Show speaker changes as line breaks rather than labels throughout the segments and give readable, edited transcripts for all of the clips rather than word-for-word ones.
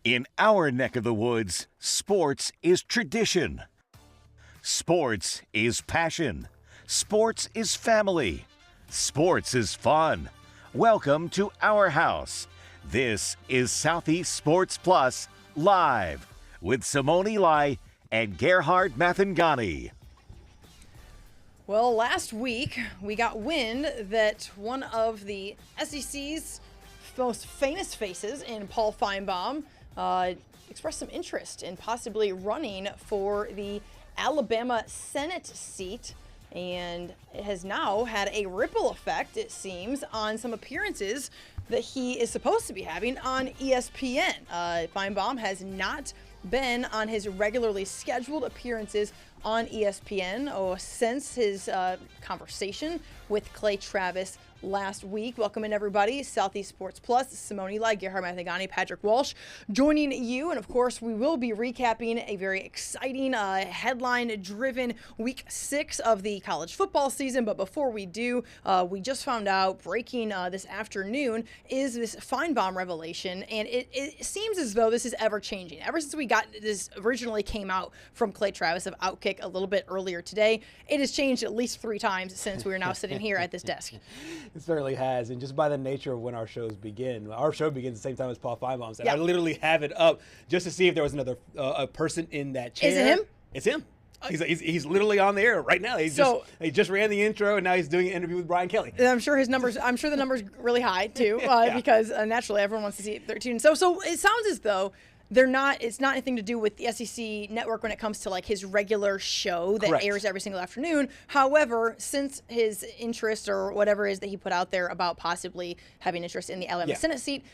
In our neck of the woods, sports is tradition. Sports is passion. Sports is family. Sports is fun. Welcome to our house. This is Southeast Sports Plus Live with Simone and Gerhard Mathangani.
Well, last week we got wind that one of the SEC's most famous faces in Paul Finebaum expressed some interest in possibly running for the Alabama Senate seat, and it has now had a ripple effect, it seems, on some appearances that he is supposed to be having on ESPN. Finebaum has not been on his regularly scheduled appearances on ESPN since his conversation with Clay Travis last week. Welcome in, everybody. Southeast Sports Plus, Simone, Gerhard Mathangani, Patrick Walsh joining you. And of course, we will be recapping a very exciting headline-driven week 6 of the college football season. But before we do, we just found out, breaking this afternoon, is this Finebaum revelation. And it seems as though this is ever-changing. Ever since we got this originally came out from Clay Travis of Outkick a little bit earlier today, it has changed at least 3 times since we are now sitting here at this desk.
It certainly has, and just by the nature of when our shows begin, our show begins the same time as Paul Finebaum's.
Yeah.
I literally have it up just to see if there was another a person in that chair.
Is it him?
It's him. He's literally on the air right now. He just ran the intro, and now he's doing an interview with Brian Kelly.
I'm sure the number's really high too, because naturally everyone wants to see 13. So it sounds as though it's not anything to do with the SEC network when it comes to like his regular show that
Correct.
airs every single afternoon. However, since his interest or whatever it is that he put out there about possibly having interest in the Alabama Senate seat,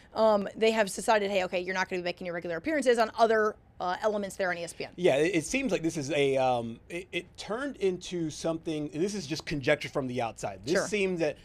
they have decided, hey, okay, you're not going to be making your regular appearances on other elements there on ESPN.
Yeah, it seems like this is it turned into something. This is just conjecture from the outside. This seems that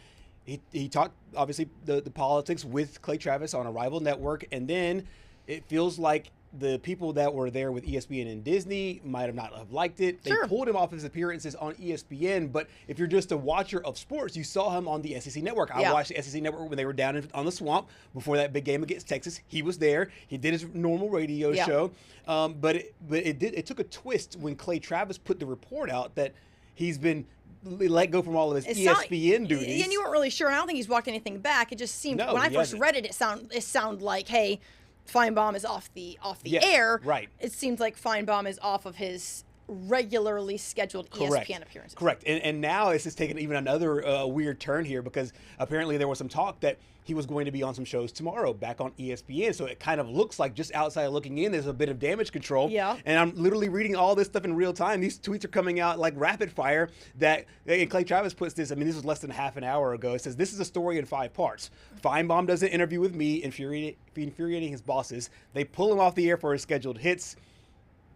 he talked, obviously, the politics with Clay Travis on a rival network, and then it feels like the people that were there with ESPN and Disney might not have liked it. They pulled him off his appearances on ESPN, but if you're just a watcher of sports, you saw him on the SEC Network. I watched the SEC Network when they were down on the Swamp before that big game against Texas. He was there. He did his normal radio show, but it took a twist when Clay Travis put the report out that he's been let go from all of his ESPN duties.
And you weren't really sure, and I don't think he's walked anything back. It just seemed, when I first read it, it sounded like, hey, Finebaum is off the air.
Right.
It seems like Finebaum is off of his regularly scheduled ESPN appearances.
Correct. And now it's just taken even another weird turn here, because apparently there was some talk that he was going to be on some shows tomorrow back on ESPN. So it kind of looks like, just outside looking in, there's a bit of damage control.
Yeah.
And I'm literally reading all this stuff in real time. These tweets are coming out like rapid fire and Clay Travis puts this, this was less than half an hour ago. It says, this is a story in 5 parts. Finebaum does an interview with me, infuriating his bosses. They pull him off the air for his scheduled hits.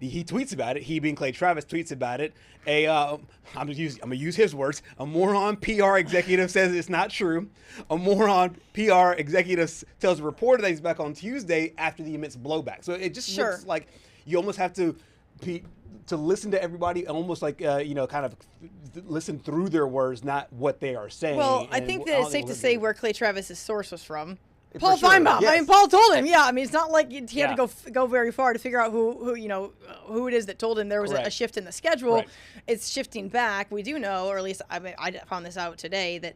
He tweets about it. He, being Clay Travis, tweets about it. I'm gonna use his words. A moron PR executive says it's not true. A moron PR executive tells a reporter that he's back on Tuesday after the immense blowback. So it just looks like you almost have to listen to everybody, almost like kind of listen through their words, not what they are saying.
Well, I think that it's safe to say where Clay Travis's source was from. Paul Finebaum.
Yes.
I mean, Paul told him. Yeah, I mean, it's not like he had to go very far to figure out who it is that told him there was a shift in the schedule.
Right.
It's shifting back. We do know, or at least I found this out today, that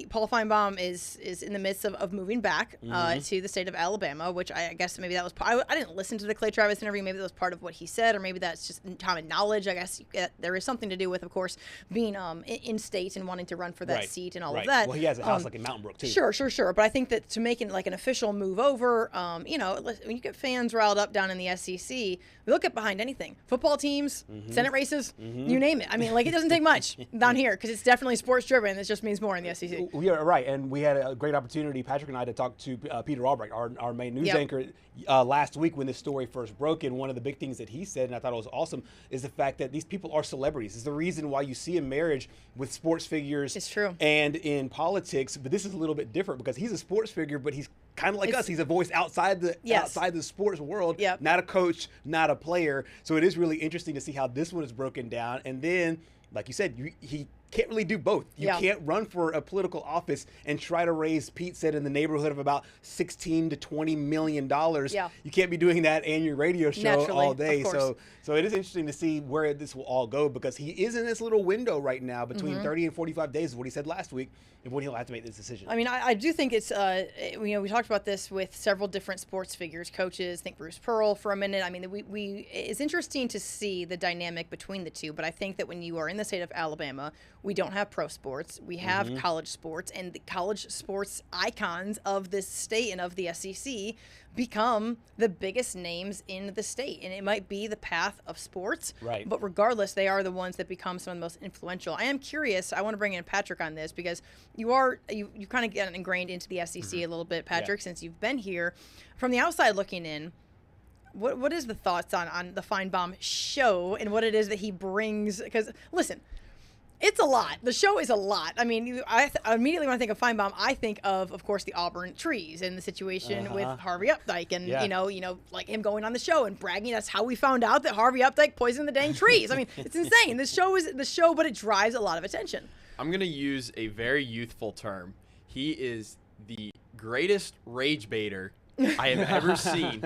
Paul Finebaum is in the midst of moving back to the state of Alabama, which I guess maybe that was. I didn't listen to the Clay Travis interview. Maybe that was part of what he said, or maybe that's just common knowledge. I guess there is something to do with, of course, being in state and wanting to run for that seat and all of that.
Well, he has a house like in Mountain Brook too.
Sure. But I think that to make it like an official move over, when you get fans riled up down in the SEC, they'll get behind anything. Football teams, Senate races, you name it. I mean, it doesn't take much down here, because it's definitely sports driven. It just means more in the SEC.
We are right, and we had a great opportunity, Patrick and I, to talk to Peter Albrecht, our main news anchor, last week when this story first broke. And one of the big things that he said, and I thought it was awesome, is the fact that these people are celebrities. It's the reason why you see a marriage with sports figures.
It's true.
And in politics, but this is a little bit different because he's a sports figure, but he's kind of like us. He's a voice outside the sports world, not a coach, not a player. So it is really interesting to see how this one is broken down. And then, like you said, he can't really do both. You can't run for a political office and try to raise, Pete said, in the neighborhood of about $16 to $20 million. You can't be doing that and your radio show all day. So it is interesting to see where this will all go, because he is in this little window right now between 30 and 45 days, is what he said last week, of when he'll have to make this decision.
I mean, I do think it's, we talked about this with several different sports figures, coaches. Think Bruce Pearl for a minute. I mean, it's interesting to see the dynamic between the two, but I think that when you are in the state of Alabama, we don't have pro sports. We have college sports, and the college sports icons of this state and of the SEC become the biggest names in the state. And it might be the path of sports,
right?
But regardless, they are the ones that become some of the most influential. I am curious. I want to bring in Patrick on this, because you kind of get ingrained into the SEC a little bit, Patrick, since you've been here. From the outside looking in, what is the thoughts on the Feinbaum show and what it is that he brings? Because listen, it's a lot. The show is a lot. I mean, I immediately when I think of Feinbaum, I think of course, the Auburn trees and the situation with Harvey Updike, and you know, like him going on the show and bragging. That's how we found out that Harvey Updike poisoned the dang trees. I mean, it's insane. The show is the show, but it drives a lot of attention.
I'm gonna use a very youthful term. He is the greatest rage baiter I have ever seen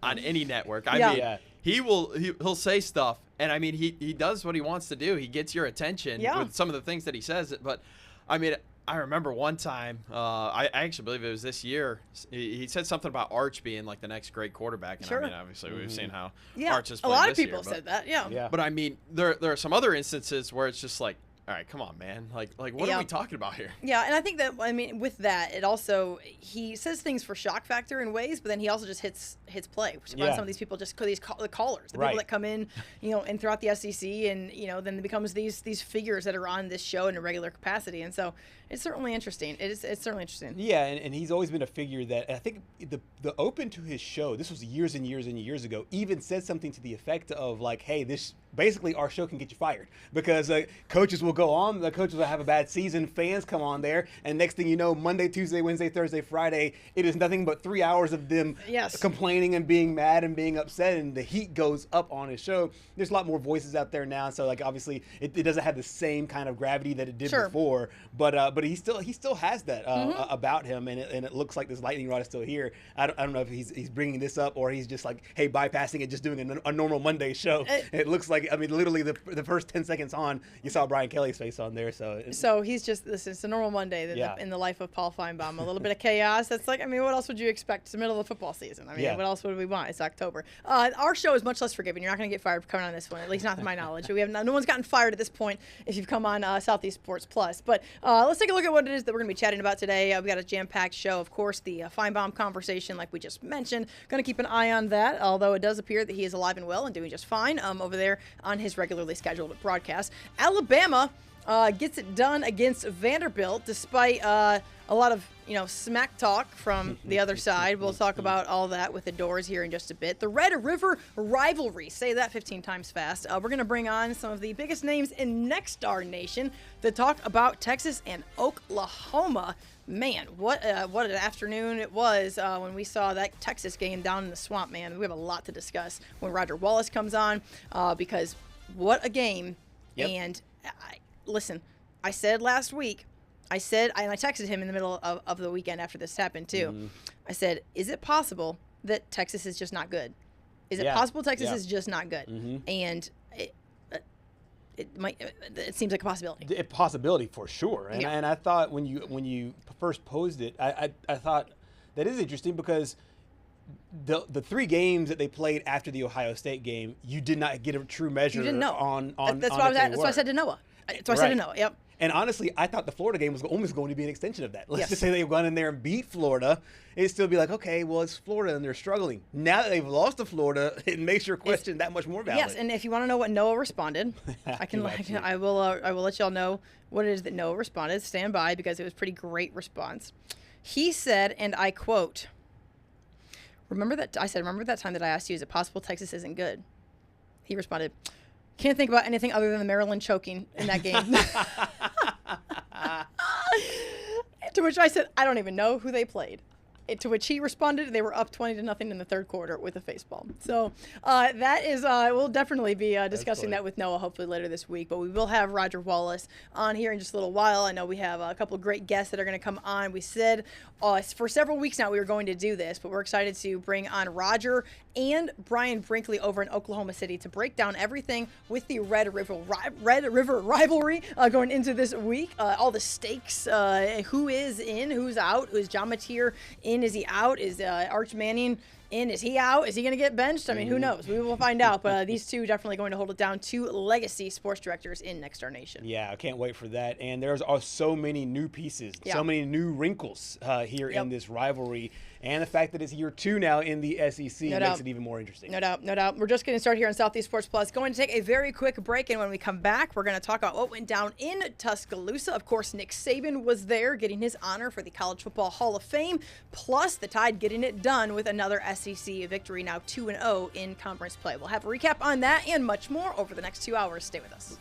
on any network. I mean, he'll say stuff, and I mean, he does what he wants to do. He gets your attention with some of the things that he says. But I mean, I remember one time, I actually believe it was this year, he said something about Arch being like the next great quarterback. And I mean, obviously we've seen how Arch has played
a lot of
this
people
year,
said that.
But I mean, there are some other instances where it's just like, all right, come on, man. Like what are we talking about here?
Yeah, and I think that, I mean, with that, it also, he says things for shock factor in ways, but then he also just hits play, which some of these people, just the callers, the people that come in, you know, and throughout the SEC, and, you know, then it becomes these figures that are on this show in a regular capacity. And so it's certainly interesting. It's certainly interesting.
Yeah, and he's always been a figure that, I think the open to his show, this was years and years and years ago, even said something to the effect of like, hey, this basically our show can get you fired, because coaches will go on, the coaches will have a bad season, fans come on there, and next thing you know, Monday, Tuesday, Wednesday, Thursday, Friday, it is nothing but 3 hours of them complaining and being mad and being upset, and the heat goes up on his show. There's a lot more voices out there now, so like obviously it doesn't have the same kind of gravity that it did before, but he still has that about him, and it looks like this lightning rod is still here. I don't know if he's bringing this up, or he's just like, hey, bypassing it, just doing a normal Monday show. It looks like, I mean, literally the first 10 seconds on, you saw Brian Kelly's face on there. So
he's just, listen, it's a normal Monday in the life of Paul Feinbaum. A little bit of chaos. That's like, I mean, what else would you expect? It's the middle of the football season. I mean, what else would we want? It's October. Our show is much less forgiving. You're not going to get fired for coming on this one, at least not to my knowledge. We have no one's gotten fired at this point if you've come on Southeast Sports Plus. But let's take a look at what it is that we're going to be chatting about today. We got a jam-packed show, of course, the Feinbaum conversation, like we just mentioned. Going to keep an eye on that, although it does appear that he is alive and well and doing just fine over there on his regularly scheduled broadcast. Alabama gets it done against Vanderbilt, despite a lot of smack talk from the other side. We'll talk about all that with the doors here in just a bit. The Red River rivalry, say that 15 times fast. We're going to bring on some of the biggest names in Next Star Nation to talk about Texas and Oklahoma. Man, what an afternoon it was when we saw that Texas game down in the swamp, man. We have a lot to discuss when Roger Wallace comes on, because what a game. And listen, I said last week, I texted him in the middle of the weekend after this happened too. I said, is it possible that Texas is just not good? Is it possible Texas is just not good? And it seems like a possibility.
A possibility for sure. And I thought when you first posed it, I thought that is interesting, because the 3 games that they played after the Ohio State game, you did not get a true measure.
You didn't know. That's what I said to Noah. That's what I said to Noah. Yep.
And honestly, I thought the Florida game was almost going to be an extension of that. Let's just say they've gone in there and beat Florida. It'd still be like, okay, well, it's Florida and they're struggling. Now that they've lost to Florida, it makes your question that much more valid.
Yes, and if you want to know what Noah responded, I will let y'all know what it is that Noah responded. Stand by, because it was a pretty great response. He said, and I quote, remember that time that I asked you, is it possible Texas isn't good? He responded, can't think about anything other than the Maryland choking in that game. To which I said, I don't even know who they played. to which he responded, they were up 20-0 in the third quarter with a facepalm. So that is, we'll definitely be discussing that with Noah hopefully later this week. But we will have Roger Wallace on here in just a little while. I know we have a couple of great guests that are going to come on. We said for several weeks now we were going to do this, but we're excited to bring on Roger and Brian Brinkley over in Oklahoma City to break down everything with the Red River rivalry going into this week. All the stakes, who is in, who's out, is John Mateer in, is he out, is Arch Manning in, is he out, is he going to get benched? I mean, who knows? We will find out, but these two definitely going to hold it down. Two legacy sports directors in Next Star Nation.
Yeah, I can't wait for that. And there's so many new pieces, so many new wrinkles here in this rivalry. And the fact that it's year 2 now in the SEC makes it even more interesting.
No doubt, no doubt. We're just getting started here on Southeast Sports Plus. Going to take a very quick break, and when we come back, we're going to talk about what went down in Tuscaloosa. Of course, Nick Saban was there getting his honor for the College Football Hall of Fame, plus the Tide getting it done with another SEC victory, now 2-0 in conference play. We'll have a recap on that and much more over the next 2 hours. Stay with us.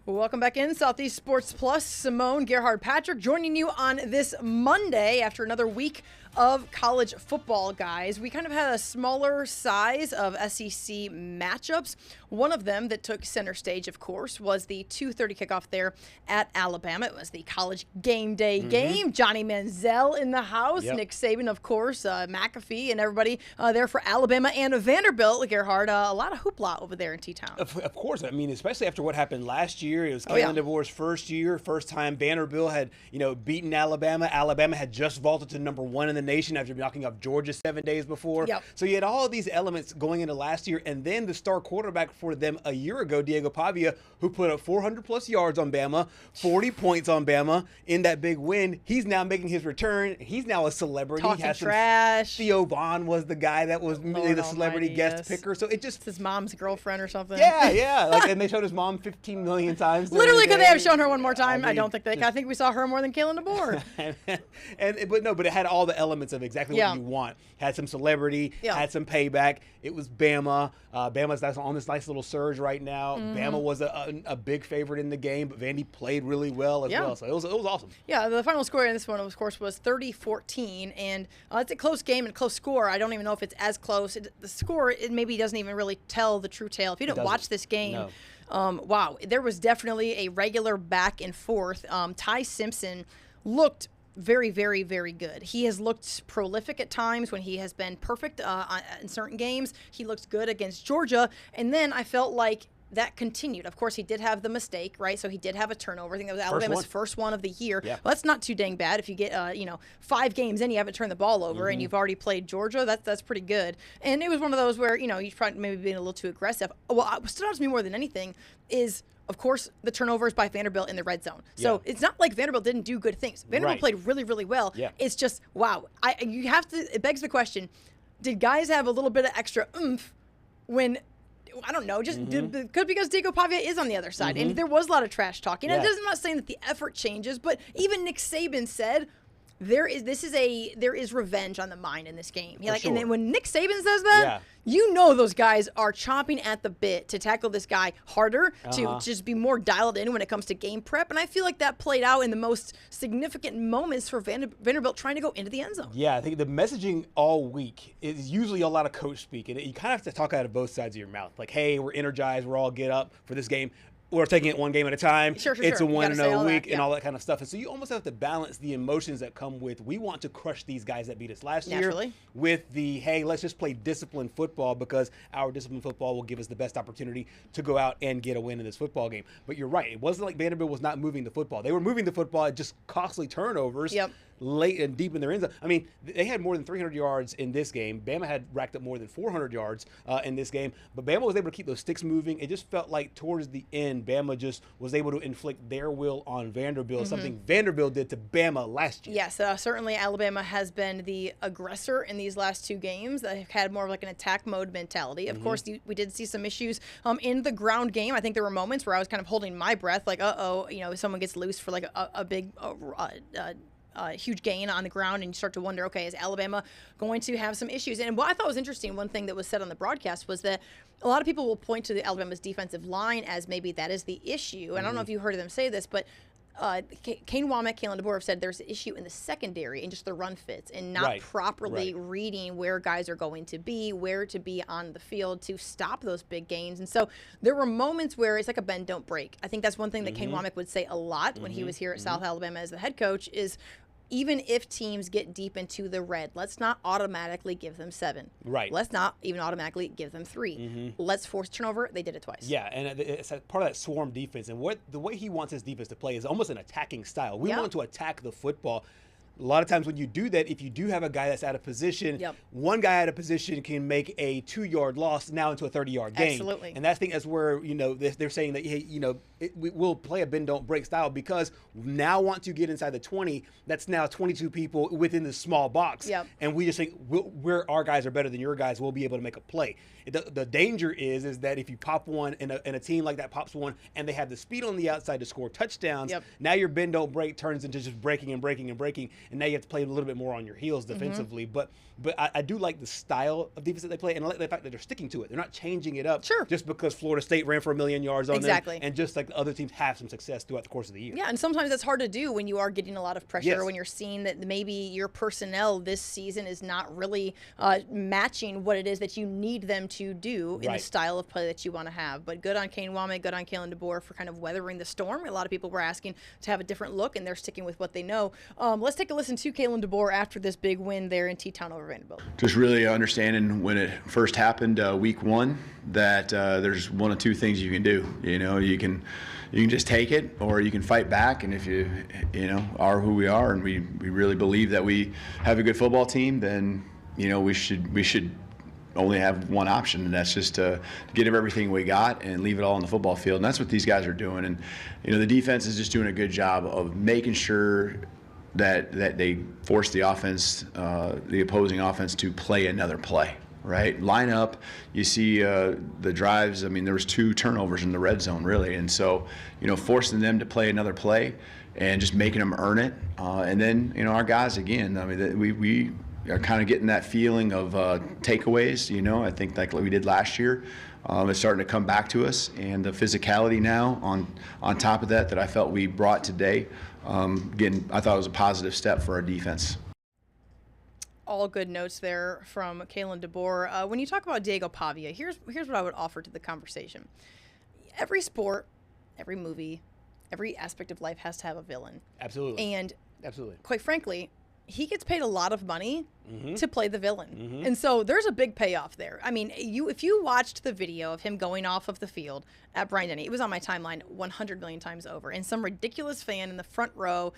Welcome back in Southeast Sports Plus. Simone, Gerhard, Patrick joining you on this Monday after another week of college football, guys. We kind of had a smaller size of SEC matchups. One of them that took center stage, of course, was the 2:30 kickoff there at Alabama. It was the college game day game. Johnny Manziel in the house. Nick Saban, of course, McAfee, and everybody there for Alabama and Vanderbilt. Gerhard, a lot of hoopla over there in T-Town.
Of course. I mean, especially after what happened last year. It was Kalen DeBoer's first year, first time Vanderbilt had, beaten Alabama. Alabama had just vaulted to +1 in the nation after knocking off Georgia 7 days before. So you had all of these elements going into last year, and then the star quarterback for them a year ago, Diego Pavia, who put up 400+ yards on Bama, 40 points on Bama in that big win. He's now making his return. He's now a celebrity.
Talking trash.
Theo Vaughn was the guy that was the celebrity guest picker. So it just...
It's his mom's girlfriend or something.
Yeah. And they showed his mom 15 million times.
Literally, could they have shown her one more time? I don't think they. I think we saw her more than Kalen DeBoer.
But it had all the elements elements of exactly what you want. Had some celebrity, had some payback. It was Bama. Bama's on this nice little surge right now. Bama was a big favorite in the game, but Vandy played really well as well. So it was awesome.
Yeah, the final score in this one, of course, was 30-14, and it's a close game and close score. I don't even know if it's as close. The score, it maybe doesn't even really tell the true tale. If you didn't watch this game, wow, there was definitely a regular back and forth. Ty Simpson looked very, very, very good. He has looked prolific at times when he has been perfect in certain games. He looked good against Georgia, and then I felt like that continued. Of course, he did have the mistake, right? So he did have a turnover. I think that was Alabama's first one of the year. Yeah. Well, that's not too dang bad. If you get, 5 games in, you haven't turned the ball over, and you've already played Georgia, that's pretty good. And it was one of those where, you've probably maybe been a little too aggressive. What stood out to me more than anything is, of course, the turnovers by Vanderbilt in the red zone. So it's not like Vanderbilt didn't do good things. Vanderbilt played really, really well. Yeah. It's just, wow. It begs the question, did guys have a little bit of extra oomph when, I don't know, just because Diego Pavia is on the other side. And there was a lot of trash talking. And I'm not saying that the effort changes, but even Nick Saban said, there is revenge on the mind in this game. And then when Nick Saban says that, those guys are chomping at the bit to tackle this guy harder, to just be more dialed in when it comes to game prep. And I feel like that played out in the most significant moments for Vanderbilt trying to go into the end zone.
Yeah, I think the messaging all week is usually a lot of coach speak. And you kind of have to talk out of both sides of your mouth. Like, hey, we're energized, we're all get up for this game. We're taking it one game at a time.
Sure.
It's a 1-0 week and all that kind of stuff. And so you almost have to balance the emotions that come with, we want to crush these guys that beat us last year, with the, hey, let's just play disciplined football because our disciplined football will give us the best opportunity to go out and get a win in this football game. But you're right. It wasn't like Vanderbilt was not moving the football. They were moving the football at just costly turnovers. Late and deep in their end zone. I mean, they had more than 300 yards in this game. Bama had racked up more than 400 yards in this game. But Bama was able to keep those sticks moving. It just felt like towards the end, Bama just was able to inflict their will on Vanderbilt, something Vanderbilt did to Bama last year.
Yes, certainly Alabama has been the aggressor in these last 2 games. They've had more of like an attack mode mentality. Of course, we did see some issues in the ground game. I think there were moments where I was kind of holding my breath, like, someone gets loose for like a big huge gain on the ground, and you start to wonder, okay, is Alabama going to have some issues? And what I thought was interesting, one thing that was said on the broadcast was that a lot of people will point to the Alabama's defensive line as maybe that is the issue. And I don't know if you heard them say this, but Kane Womack, Kalen DeBoer have said there's an issue in the secondary and just the run fits and not properly reading where guys are going to be, where to be on the field to stop those big gains. And so there were moments where it's like a bend, don't break. I think that's one thing that Kane Womack would say a lot when he was here at South Alabama as the head coach is, even if teams get deep into the red, let's not automatically give them 7.
Right.
Let's not even automatically give them 3. Let's force turnover. They did it twice.
Yeah, and it's part of that swarm defense. And the way he wants his defense to play is almost an attacking style. We want to attack the football. A lot of times when you do that, if you do have a guy that's out of position, one guy out of position can make a 2-yard loss now into a 30-yard gain.
Absolutely.
And that's where, they're saying that, hey, we'll play a bend, don't break style because now once you get inside the 20, that's now 22 people within the small box. And we just think our guys are better than your guys, we'll be able to make a play. The danger is that if you pop one and a team like that pops one and they have the speed on the outside to score touchdowns, now your bend, don't break turns into just breaking and breaking and breaking. And now you have to play a little bit more on your heels defensively. But I do like the style of defense that they play, and I like the fact that they're sticking to it. They're not changing it up just because Florida State ran for 1 million yards on them, and just like the other teams have some success throughout the course of the year.
Yeah, and sometimes that's hard to do when you are getting a lot of pressure, when you're seeing that maybe your personnel this season is not really matching what it is that you need them to do in the style of play that you want to have. But good on Kane Womack, good on Kalen DeBoer for kind of weathering the storm. A lot of people were asking to have a different look, and they're sticking with what they know. Let's take a listen to Kalen DeBoer after this big win there in T-Town over Vanderbilt.
Just really understanding when it first happened, week 1, that there's one of 2 things you can do. You can just take it, or you can fight back. And if you are who we are, and we really believe that we have a good football team, then we should only have one option, and that's just to give everything we got and leave it all on the football field. And that's what these guys are doing. And the defense is just doing a good job of making sure that they force the offense, the opposing offense, to play another play. right? Line up. You see the drives. I mean, there was 2 turnovers in the red zone, really. And so, forcing them to play another play and just making them earn it. And then, our guys, again, I mean, we are kind of getting that feeling of takeaways, I think like we did last year. It's starting to come back to us. And the physicality now on top of that I felt we brought today, again, I thought it was a positive step for our defense.
All good notes there from Kalen DeBoer. When you talk about Diego Pavia, here's what I would offer to the conversation. Every sport, every movie, every aspect of life has to have a villain.
Absolutely.
And
absolutely,
quite frankly, he gets paid a lot of money to play the villain.
Mm-hmm.
And so there's a big payoff there. I mean, if you watched the video of him going off of the field at Bryant-Denny, it was on my timeline 100 million times over. And some ridiculous fan in the front row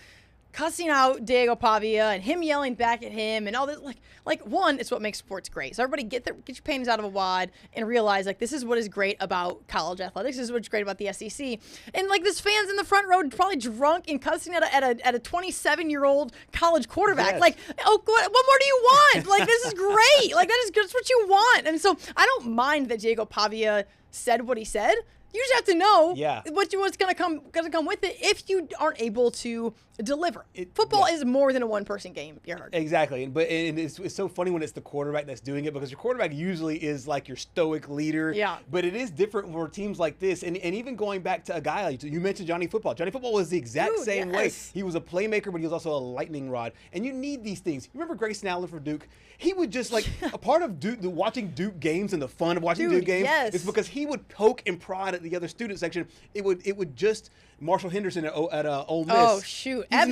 cussing out Diego Pavia and him yelling back at him and all this. Like one, it's what makes sports great. So everybody get your panties out of a wad and realize, like, this is what is great about college athletics. This is what's great about the SEC. And, like, this fan's in the front row probably drunk and cussing at a 27-year-old college quarterback.
Yes.
Like, oh, what more do you want? Like, this is great. Like, that's what you want. And so I don't mind that Diego Pavia said what he said. You just have to know what's going to come with it if you aren't able to deliver. Football is more than a one-person game, Gerhard.
Exactly. But it's so funny when it's the quarterback that's doing it, because your quarterback usually is like your stoic leader.
Yeah.
But it is different for teams like this. And even going back to a guy like you mentioned, Johnny Football. Johnny Football was the exact same way. He was a playmaker, but he was also a lightning rod. And you need these things. You remember Grayson Allen for Duke? He would just, like, a part of watching Duke games and the fun of watching Duke games is because he would poke and prod at the other student section. It would just Marshall Henderson at Ole Miss.
Oh, shoot.
I'm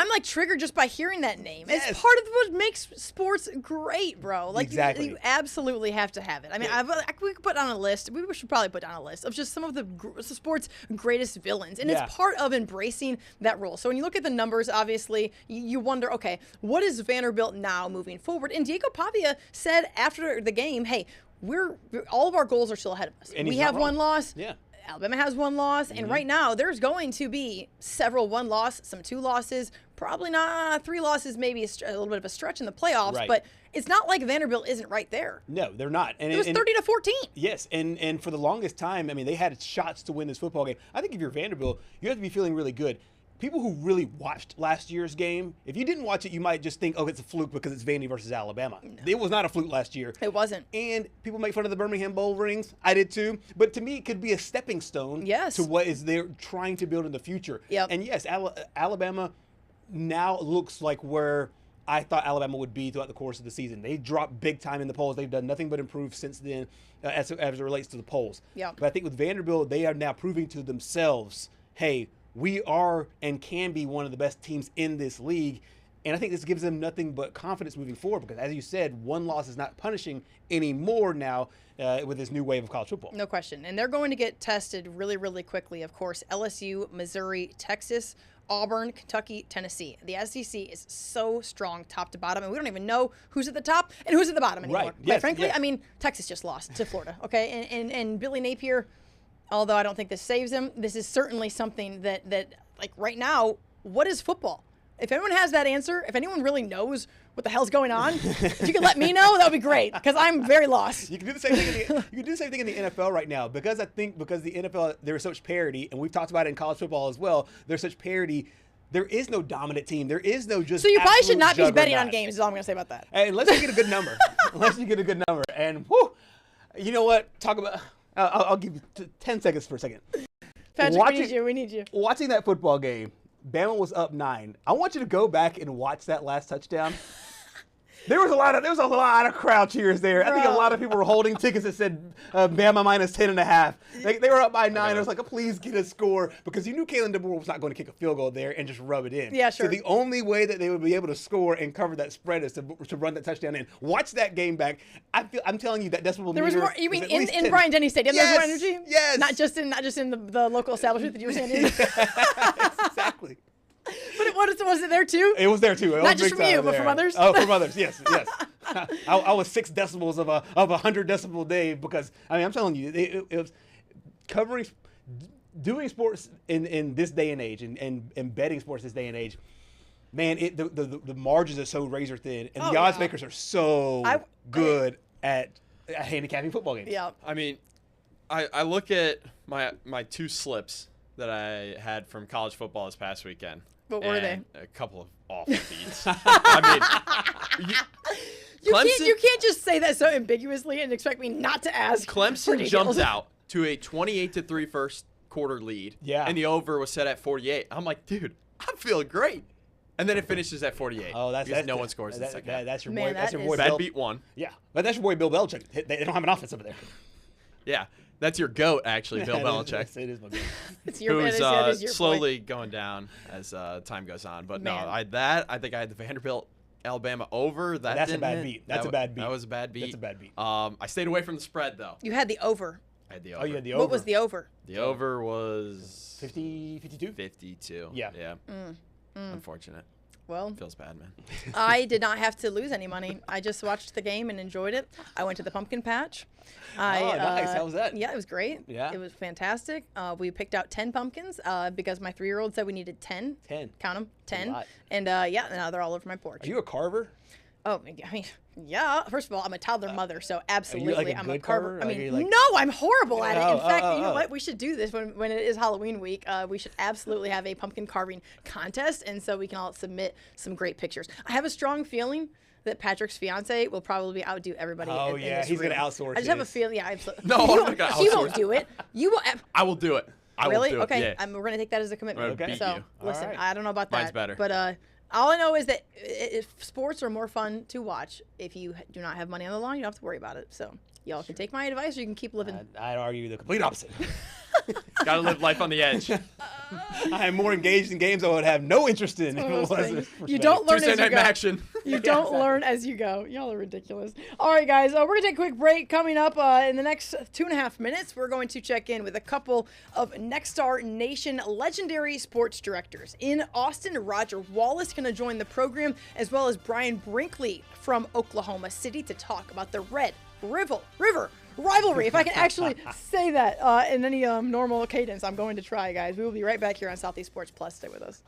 like triggered just by hearing that name. Yes. It's part of what makes sports great, bro. Like,
exactly.
You absolutely have to have it. I mean, we could put on a list. We should probably put on a list of just some of the sport's greatest villains. And it's part of embracing that role. So when you look at the numbers, obviously, you wonder, okay, what is Vanderbilt now moving forward? And Diego Pavia said after the game, hey, all of our goals are still ahead of us. We have one loss.
Yeah.
Alabama has one loss, and right now there's going to be several one loss, some 2 losses, probably not 3 losses, maybe a little bit of a stretch in the playoffs, but it's not like Vanderbilt isn't right there.
No, they're not. And
it was 30-14.
Yes, and for the longest time, I mean, they had shots to win this football game. I think if you're Vanderbilt, you have to be feeling really good. People who really watched last year's game, if you didn't watch it, you might just think, oh, it's a fluke because it's Vandy versus Alabama. No. It was not a fluke last year.
It wasn't.
And people make fun of the Birmingham Bowl rings. I did too. But to me, it could be a stepping stone to what is they're trying to build in the future.
Yep.
And yes, Alabama now looks like where I thought Alabama would be throughout the course of the season. They dropped big time in the polls. They've done nothing but improve since then as it relates to the polls.
Yep.
But I think with Vanderbilt, they are now proving to themselves, hey, we are and can be one of the best teams in this league. And I think this gives them nothing but confidence moving forward because, as you said, one loss is not punishing anymore now with this new wave of college football.
No question. And they're going to get tested really, really quickly. Of course, LSU, Missouri, Texas, Auburn, Kentucky, Tennessee. The SEC is so strong top to bottom, and we don't even know who's at the top and who's at the bottom anymore.
Right.
Quite frankly, I mean, Texas just lost to Florida, okay? And Billy Napier, although I don't think this saves him, this is certainly something that like right now, what is football? If anyone has that answer, if anyone really knows what the hell's going on, if you could let me know, that would be great because I'm very lost.
You can do the same thing. You can do the same thing in the NFL right now because I think because the NFL there is such parity, and we've talked about it in college football as well. There's such parity. There is no dominant team. There is no just.
So you probably should not be
juggernaut.
betting on games. Is all I'm gonna say about that.
Hey, unless you get a good number. Unless you get a good number, and whew, you know what? Talk about. I'll give you 10 seconds for a second.
Patrick, we need you.
Watching that football game, Bama was up 9. I want you to go back and watch that last touchdown. There was a lot of crowd cheers there. I think a lot of people were holding tickets that said Bama minus 10.5. They were up by 9. I was like, please get a score because you knew Kalen DeBoer was not going to kick a field goal there and just rub it in.
Yeah, sure.
So the only way that they would be able to score and cover that spread is to run that touchdown in. Watch that game back. I'm telling you that decibel
there
meter.
Was more. You mean in Bryant-Denny Stadium?
Yes,
there was more energy.
Yes.
Not just in the local establishment that you were saying.
Yes, exactly.
But was it there too?
It was there too.
Not just from you, but from others.
Oh, from others. Yes. I was 6 decibels of a 100 decibel day because I'm telling you, it was covering, doing sports in this day and age, and betting sports this day and age. Man, the margins are so razor thin, and the odds makers are so good. at handicapping football games.
Yeah.
I mean, I look at my 2 slips that I had from college football this past weekend.
What were they?
A couple of awful beats. I mean,
you can't just say that so ambiguously and expect me not to ask.
Clemson jumped out to a 28-3 first quarter lead.
Yeah.
And the over was set at 48. I'm like, dude, I'm feeling great. And then it finishes at 48.
Oh, that's
no one scores in the second half.
That's your
Man,
boy. That's
that
your boy.
is-
Bad
Bill.
beat 1.
Yeah, but that's your boy Bill Belichick. They don't have an offense over there.
Yeah. That's your GOAT, actually, Bill Belichick.
It is my goat.
It's your,
Who's
it is your
slowly going down as time goes on. But
Man.
no, I think I had the Vanderbilt Alabama over.
That's a
didn't
bad
hit.
beat. That's a bad beat.
That was a bad beat.
That's a bad beat.
I stayed away from the spread though.
You had the over.
I had the over.
Oh, you had the over.
What was the over?
The over was
50, 52?
52.
Yeah.
Yeah. Unfortunate.
Well,
Feels bad, man.
I did not have to lose any money. I just watched the game and enjoyed it. I went to the pumpkin patch.
Nice. How was that?
Yeah, it was great.
Yeah.
It was fantastic. We picked out 10 pumpkins because my 3-year-old said we needed 10.
10.
Count them, 10.
lot.
And yeah, now they're all over my porch.
Are you a carver?
Oh, I mean, yeah. First of all, I'm a toddler mother, so absolutely,
like a
I'm
good
a carver.
carver?
I
Like,
mean,
are you like-
no, I'm horrible at it. In
Oh,
fact,
oh,
you know
oh.
what? We should do this when it is Halloween week. We should absolutely have a pumpkin carving contest, and so we can all submit some great pictures. I have a strong feeling that Patrick's fiance will probably outdo everybody.
Oh,
in
yeah,
this
he's gonna
room.
outsource
I just have a
his.
feeling. Yeah, absolutely.
No, I'm not gonna
He won't
outsource.
do it. You will.
I will do it. I
Really?
will do
okay.
it. Yeah.
We're gonna take that as a commitment.
I'm gonna beat
So
you.
listen,
Alright.
I don't know about that.
Mine's better.
But all I know is that if sports are more fun to watch if you do not have money on the line. You don't have to worry about it. So y'all can take my advice, or you can keep living.
I'd argue the complete opposite.
Gotta live life on the edge.
I am more engaged in games I would have no interest in if
One
it
of those
wasn't.
things. You don't learn
Tuesday
as you
night
go.
action.
You don't learn as you go. Y'all are ridiculous. All right, guys, we're going to take a quick break. Coming up in the next 2.5 minutes, we're going to check in with a couple of Nexstar Nation legendary sports directors. In Austin, Roger Wallace going to join the program, as well as Brian Brinkley from Oklahoma City to talk about the Red River rivalry, if I can actually say that in any normal cadence. I'm going to try, guys. We will be right back here on Southeast Sports Plus. Stay with us.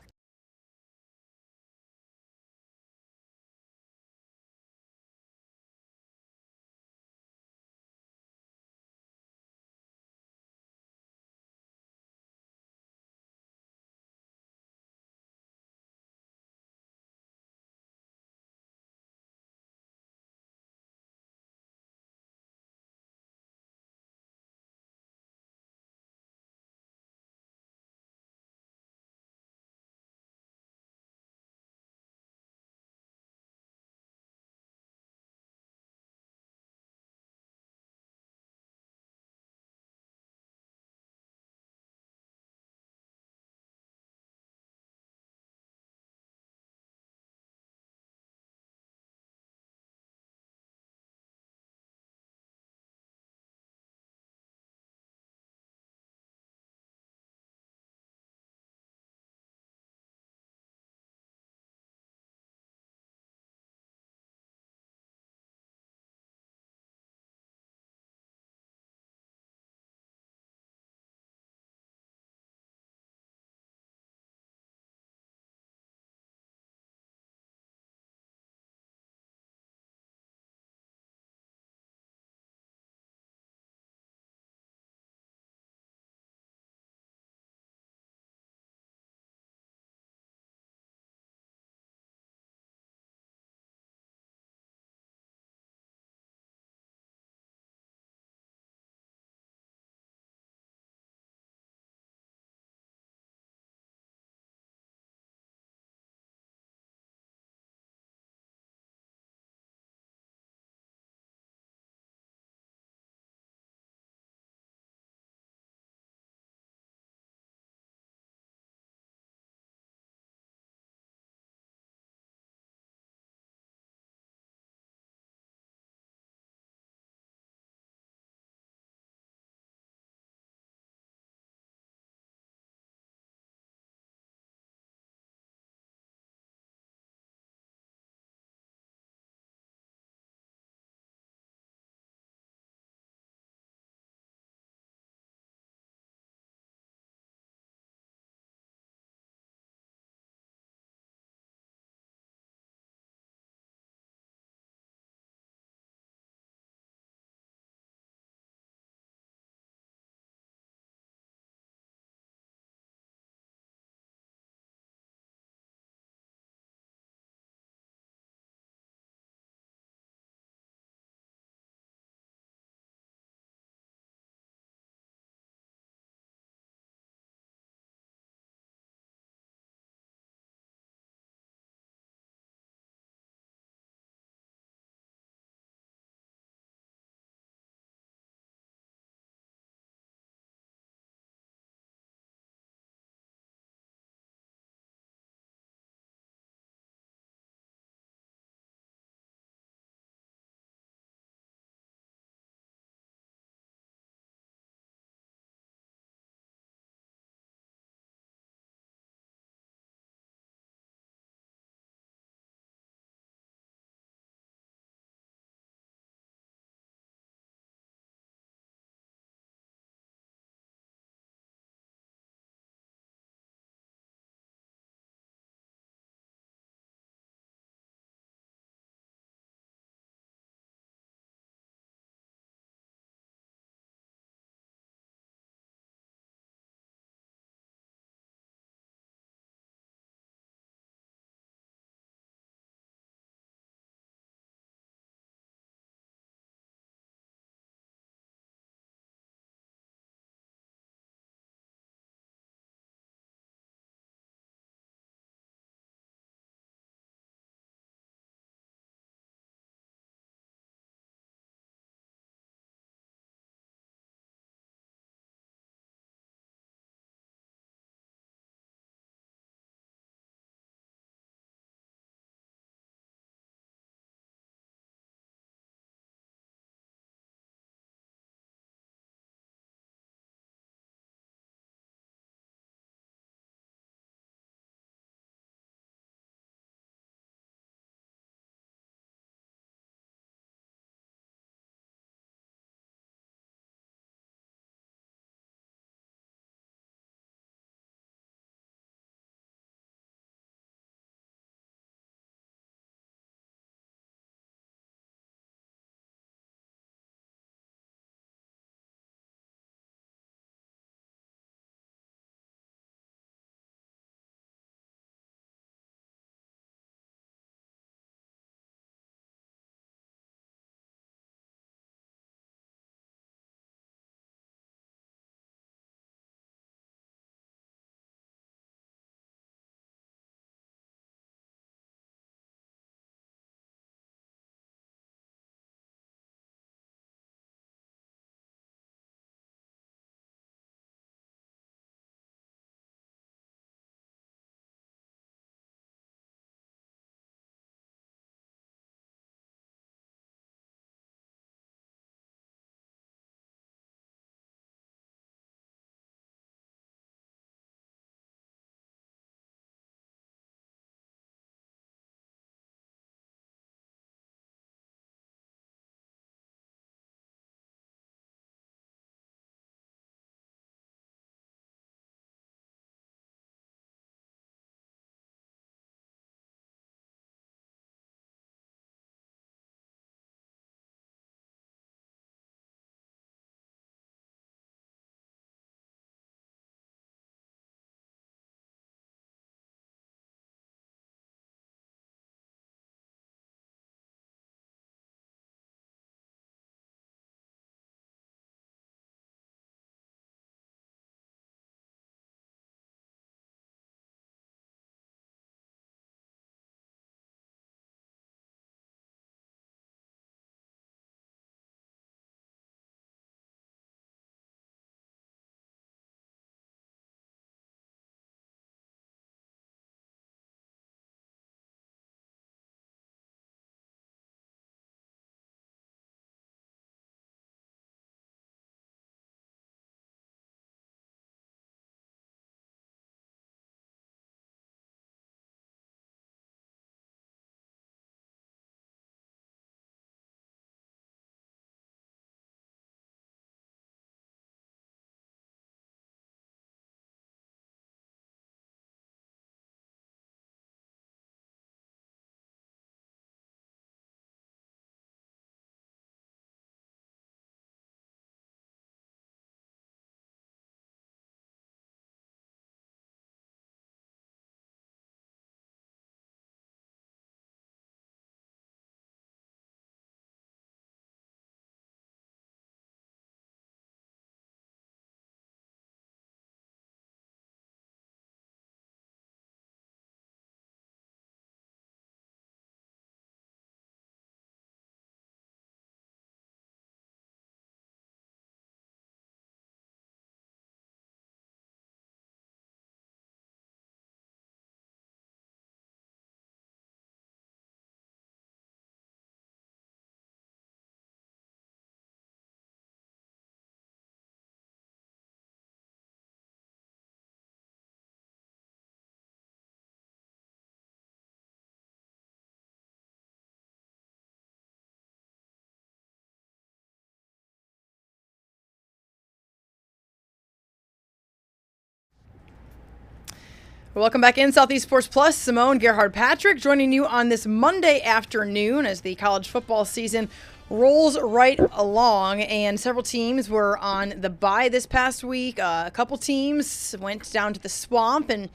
Welcome back in Southeast Sports Plus. Simone, Gerhard, Patrick joining you on this Monday afternoon as the college football season rolls right along, and several teams were on the bye this past week. A couple teams went down to the swamp and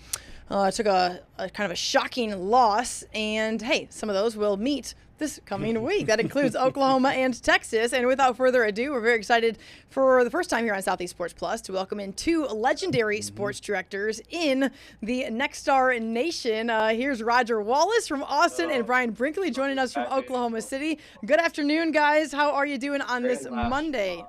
took a kind of a shocking loss, and hey, some of those will meet this coming week. That includes Oklahoma and Texas. And without further ado, we're very excited for the first time here on Southeast Sports Plus to welcome in two legendary sports directors in the Next Star Nation. Here's Roger Wallace from Austin and Brian Brinkley joining us from Oklahoma City. Good afternoon, guys. How are you doing on this Monday?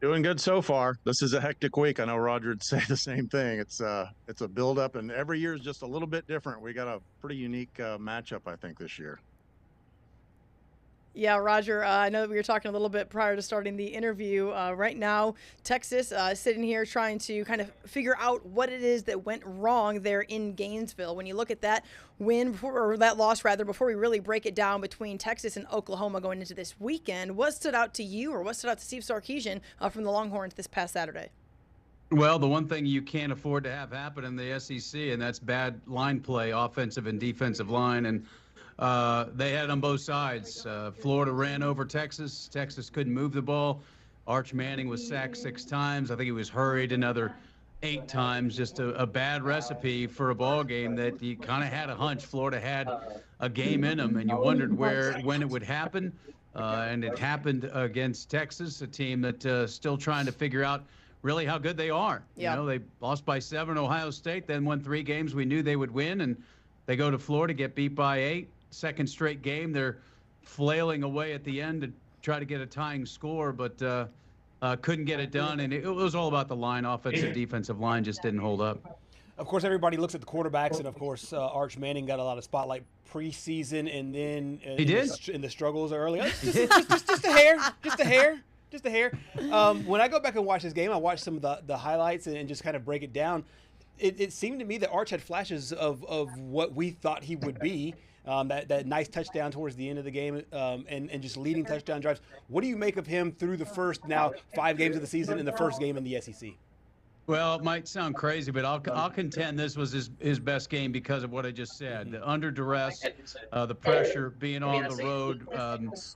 Doing good so far. This is a hectic week. I know Roger would say the same thing. It's a build-up, and every year is just a little bit different. We got a pretty unique matchup, I think, this year.
Yeah, Roger, I know that we were talking a little bit prior to starting the interview. Right now, Texas sitting here trying to kind of figure out what it is that went wrong there in Gainesville. When you look at that win, or that loss rather, before we really break it down between Texas and Oklahoma going into this weekend, what stood out to you or what stood out to Steve Sarkisian from the Longhorns this past Saturday?
Well, the one thing you can't afford to have happen in the SEC, and that's bad line play, offensive and defensive line, and they had it on both sides. Florida ran over Texas. Texas couldn't move the ball. Arch Manning was sacked 6 times. I think he was hurried another 8 times. Just a bad recipe for a ball game that you kind of had a hunch Florida had a game in them, and you wondered when it would happen. And it happened against Texas, a team that still trying to figure out really how good they are.
Yeah.
You know, they lost by 7 Ohio State, then won 3 games we knew they would win, and they go to Florida, get beat by 8. Second straight game, they're flailing away at the end to try to get a tying score, but couldn't get it done. And it was all about the line. Offensive, defensive line just didn't hold up.
Of course, everybody looks at the quarterbacks, and of course, Arch Manning got a lot of spotlight preseason, and then in the struggles early. Just a hair. When I go back and watch this game, I watch some of the highlights and just kind of break it down. It seemed to me that Arch had flashes of what we thought he would be. That nice touchdown towards the end of the game, and just leading touchdown drives. What do you make of him through the first now 5 games of the season and the first game in the SEC?
Well, it might sound crazy, but I'll contend this was his best game because of what I just said. The under duress, the pressure, being on the road,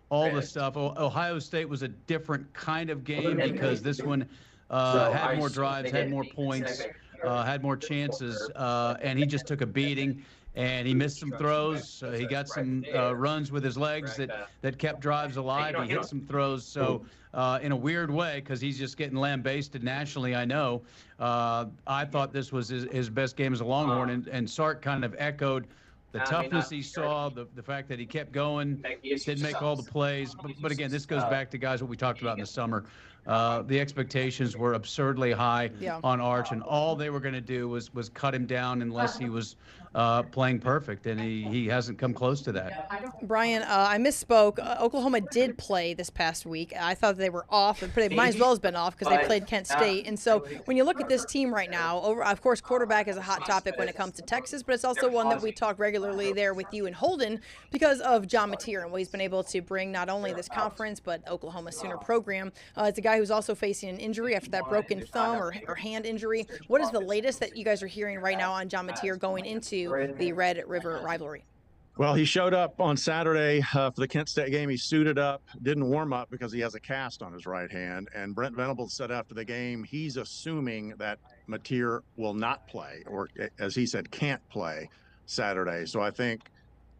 all the stuff. Ohio State was a different kind of game because this one had more drives, had more points, had more chances, and he just took a beating. And he missed some throws. He got some runs with his legs that kept drives alive. He hit some throws. So in a weird way, because he's just getting lambasted nationally, I know, I thought this was his best game as a Longhorn. And Sark kind of echoed the toughness he saw, the fact that he kept going, didn't make all the plays. But again, this goes back to, guys, what we talked about in the summer. The expectations were absurdly high on Arch, and all they were going to do was cut him down unless he was playing perfect, and he hasn't come close to that.
Brian, I misspoke. Oklahoma did play this past week. I thought they were off, but they might as well have been off because they played Kent State. And so when you look at this team right now, of course, quarterback is a hot topic when it comes to Texas, but it's also one that we talk regularly there with you and Holden because of John Mateer and what he's been able to bring not only this conference but Oklahoma Sooner program. It's a guy who's also facing an injury after that broken thumb or hand injury. What is the latest that you guys are hearing right now on John Mateer going into the Red River rivalry?
Well, he showed up on Saturday for the Kent State game. He suited up, didn't warm up because he has a cast on his right hand. And Brent Venables said after the game, he's assuming that Mateer will not play, or as he said, can't play Saturday. So I think,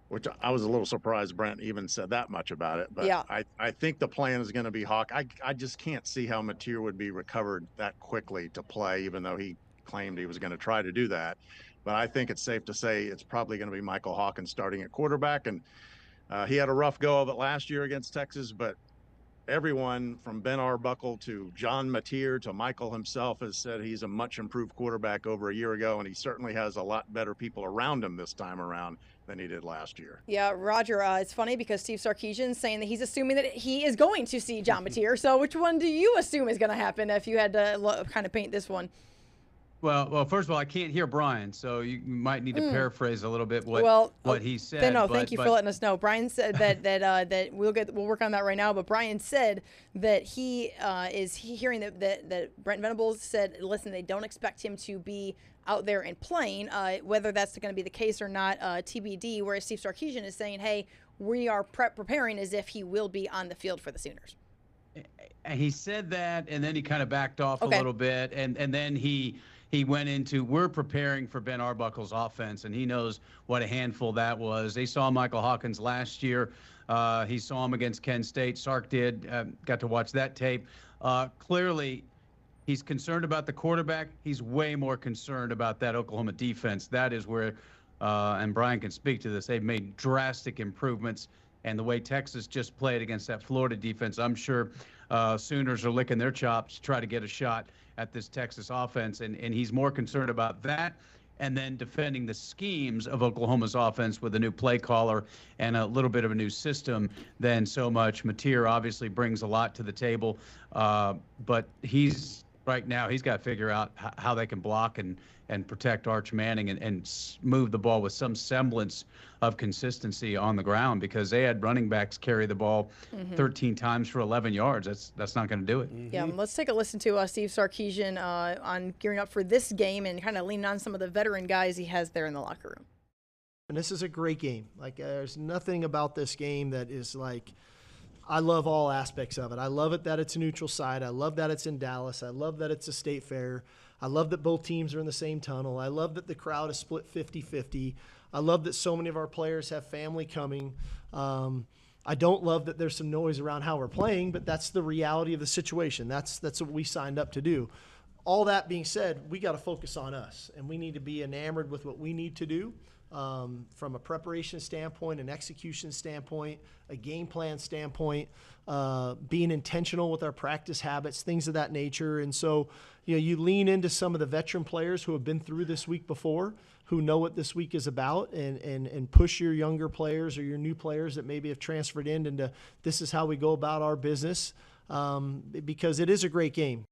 which I was a little surprised Brent even said that much about it. But
yeah.
I think the plan is going to be Hawk. I just can't see how Mateer would be recovered that quickly to play, even though he claimed he was going to try to do that. But I think it's safe to say it's probably going to be Michael Hawkins starting at quarterback. And he had a rough go of it last year against Texas, but everyone from Ben Arbuckle to John Mateer to Michael himself has said he's a much improved quarterback over a year ago, and he certainly has a lot better people around him this time around than he did last year.
Yeah, Roger, it's funny because Steve Sarkisian's saying that he's assuming that he is going to see John Mateer. So which one do you assume is going to happen if you had to kind of paint this one?
Well, first of all, I can't hear Brian, so you might need to paraphrase a little bit what he said.
Thank you for letting us know. Brian said that we'll work on that right now. But Brian said that he is hearing that Brent Venables said, listen, they don't expect him to be out there and playing. Whether that's going to be the case or not, TBD. Whereas Steve Sarkisian is saying, hey, we are preparing as if he will be on the field for the Sooners.
He said that, and then he kind of backed off a little bit, and then he went into, we're preparing for Ben Arbuckle's offense, and he knows what a handful that was. They saw Michael Hawkins last year. He saw him against Kent State. Sark did, got to watch that tape. Clearly, he's concerned about the quarterback. He's way more concerned about that Oklahoma defense. That is where, and Brian can speak to this, they've made drastic improvements. And the way Texas just played against that Florida defense, I'm sure Sooners are licking their chops to try to get a shot at this Texas offense. And he's more concerned about that and then defending the schemes of Oklahoma's offense with a new play caller and a little bit of a new system than so much. Mateer obviously brings a lot to the table, but right now he's got to figure out how they can block and protect Arch Manning and move the ball with some semblance of consistency on the ground, because they had running backs carry the ball 13 times for 11 yards. That's not going to do it.
Yeah, let's take a listen to Steve Sarkisian on gearing up for this game and kind of leaning on some of the veteran guys he has there in the locker room.
And this is a great game. Like, there's nothing about this game that is like, I love all aspects of it. I love it that it's a neutral site. I love that it's in Dallas. I love that it's a state fair. I love that both teams are in the same tunnel. I love that the crowd is split 50-50. I love that so many of our players have family coming. I don't love that there's some noise around how we're playing, but that's the reality of the situation. That's what we signed up to do. All that being said, we got to focus on us, and we need to be enamored with what we need to do. From a preparation standpoint, an execution standpoint, a game plan standpoint, being intentional with our practice habits, things of that nature. And so, you lean into some of the veteran players who have been through this week before, who know what this week is about, and push your younger players or your new players that maybe have transferred into this is how we go about our business, because it is a great game.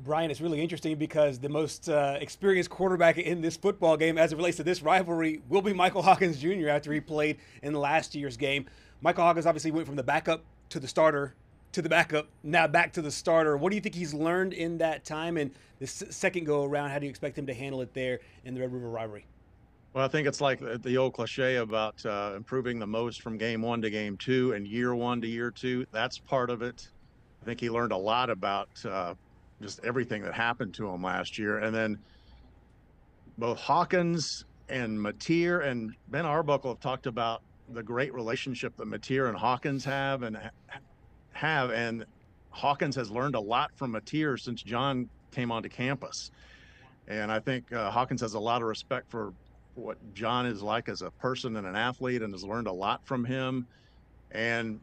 Brian, it's really interesting because the most experienced quarterback in this football game as it relates to this rivalry will be Michael Hawkins Jr. after he played in last year's game. Michael Hawkins obviously went from the backup to the starter to the backup, now back to the starter. What do you think he's learned in that time? And the second go-around, how do you expect him to handle it there in the Red River rivalry?
Well, I think it's like the old cliche about improving the most from game 1 to game 2 and year 1 to year 2. That's part of it. I think he learned a lot about just everything that happened to him last year. And then both Hawkins and Mateer and Ben Arbuckle have talked about the great relationship that Mateer and Hawkins have, and Hawkins has learned a lot from Mateer since John came onto campus. And I think Hawkins has a lot of respect for what John is like as a person and an athlete, and has learned a lot from him. And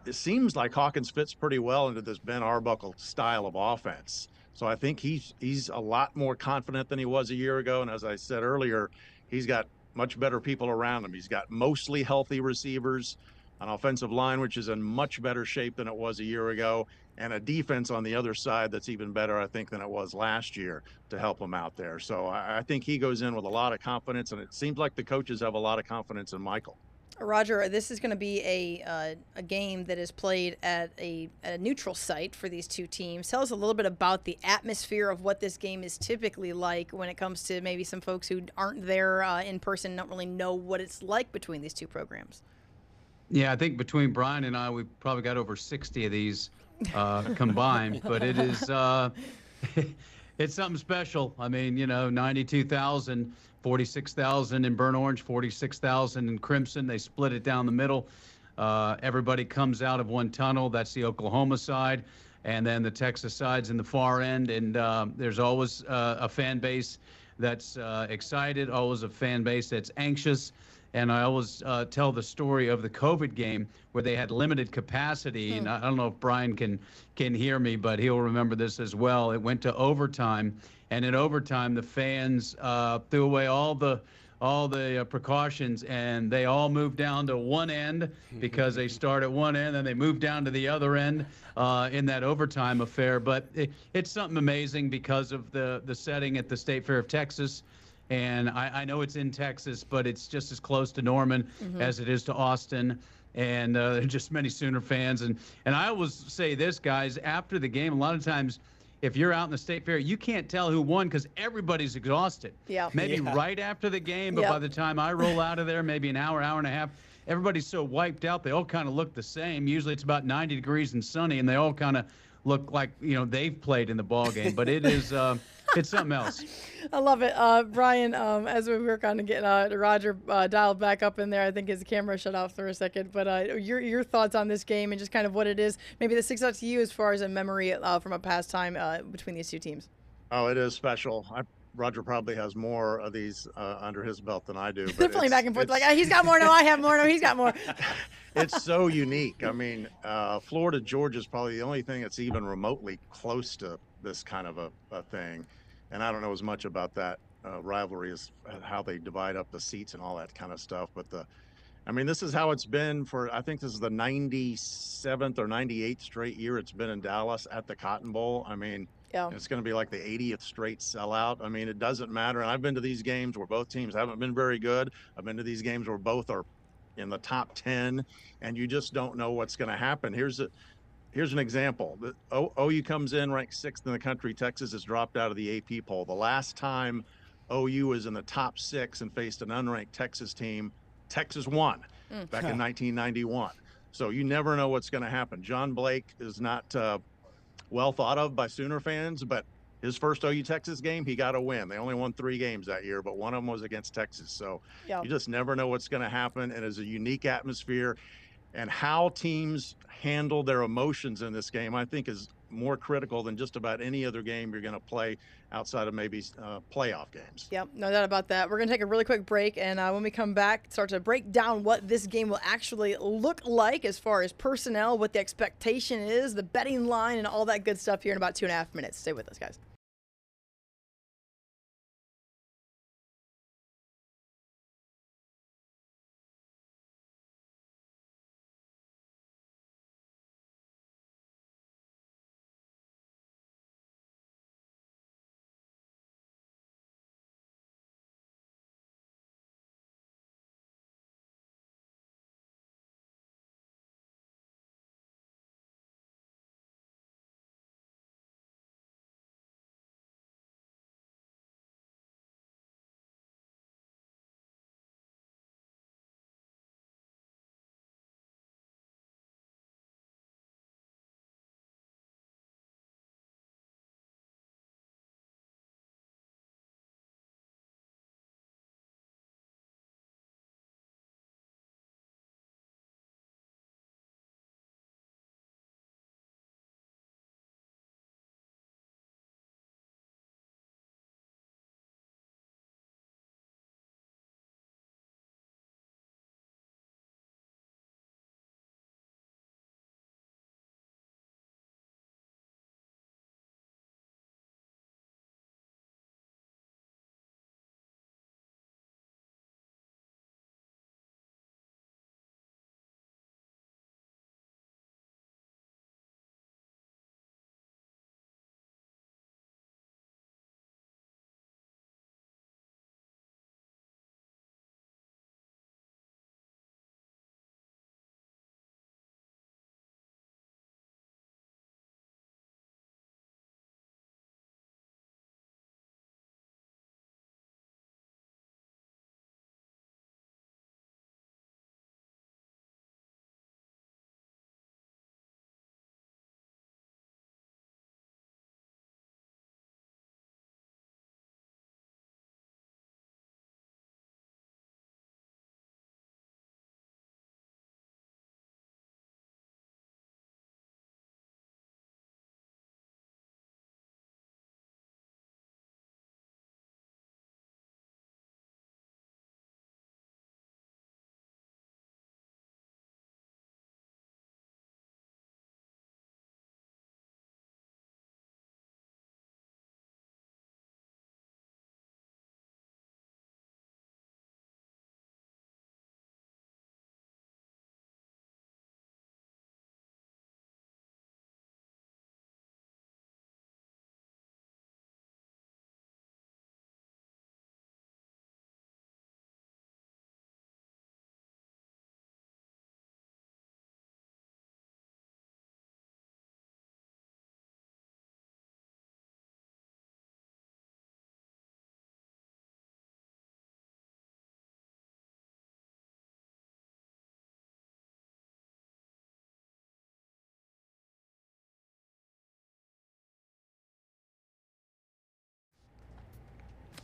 it seems like Hawkins fits pretty well into this Ben Arbuckle style of offense. So I think he's a lot more confident than he was a year ago. And as I said earlier, he's got much better people around him. He's got mostly healthy receivers, an offensive line which is in much better shape than it was a year ago, and a defense on the other side that's even better, I think, than it was last year to help him out there. So I think he goes in with a lot of confidence, and it seems like the coaches have a lot of confidence in Michael.
Roger, this is going to be a game that is played at a neutral site for these two teams. Tell us a little bit about the atmosphere of what this game is typically like when it comes to maybe some folks who aren't there in person, don't really know what it's like between these two programs.
Yeah, I think between Brian and I, we've probably got over 60 of these combined, but it is it's something special. I mean, 92,000. 46,000 in burnt orange, 46,000 in crimson. They split it down the middle. Everybody comes out of one tunnel. That's the Oklahoma side. And then the Texas side's in the far end. And there's always a fan base that's excited, always a fan base that's anxious. And I always tell the story of the COVID game where they had limited capacity. And I don't know if Brian can hear me, but he'll remember this as well. It went to overtime. And in overtime, the fans threw away all the all the precautions, and they all moved down to one end because they start at one end and they move down to the other end in that overtime affair. But it's something amazing because of the setting at the State Fair of Texas. And I know it's in Texas, but it's just as close to Norman as it is to Austin. And there are just many Sooner fans. And I always say this, guys, after the game, a lot of times if you're out in the State Fair, you can't tell who won because everybody's exhausted.
Yeah.
Maybe right after the game, but by the time I roll out of there, maybe an hour, hour and a half, everybody's so wiped out, they all kind of look the same. Usually it's about 90 degrees and sunny, and they all kind of look like, they've played in the ball game. But it is it's something else.
I love it. Brian, as we work on getting Roger dialed back up in there, I think his camera shut off for a second. But your thoughts on this game and just kind of what it is, maybe that sticks out to you as far as a memory from a past time between these two teams.
Oh, it is special. Roger probably has more of these under his belt than I do. But
they're playing back and forth like, he's got more, no, I have more, no, he's got more.
It's so unique. I mean, Florida, Georgia is probably the only thing that's even remotely close to this kind of a thing. And I don't know as much about that rivalry as how they divide up the seats and all that kind of stuff. But this is how it's been I think this is the 97th or 98th straight year it's been in Dallas at the Cotton Bowl.
Yeah.
It's going to be like the 80th straight sellout. It doesn't matter. And I've been to these games where both teams haven't been very good. I've been to these games where both are in the top 10, and you just don't know what's going to happen. Here's an example. OU comes in ranked 6th in the country. Texas has dropped out of the AP poll. The last time OU was in the top 6 and faced an unranked Texas team, Texas won back in 1991. So you never know what's going to happen. John Blake is not well thought of by Sooner fans, but his first OU Texas game, he got a win. They only won 3 games that year, but one of them was against Texas. So you just never know what's going to happen. And it's a unique atmosphere. And how teams handle their emotions in this game, I think, is more critical than just about any other game you're going to play outside of maybe playoff games.
Yep, no doubt about that. We're going to take a really quick break, and when we come back, start to break down what this game will actually look like as far as personnel, what the expectation is, the betting line, and all that good stuff here in about 2.5 minutes. Stay with us, guys.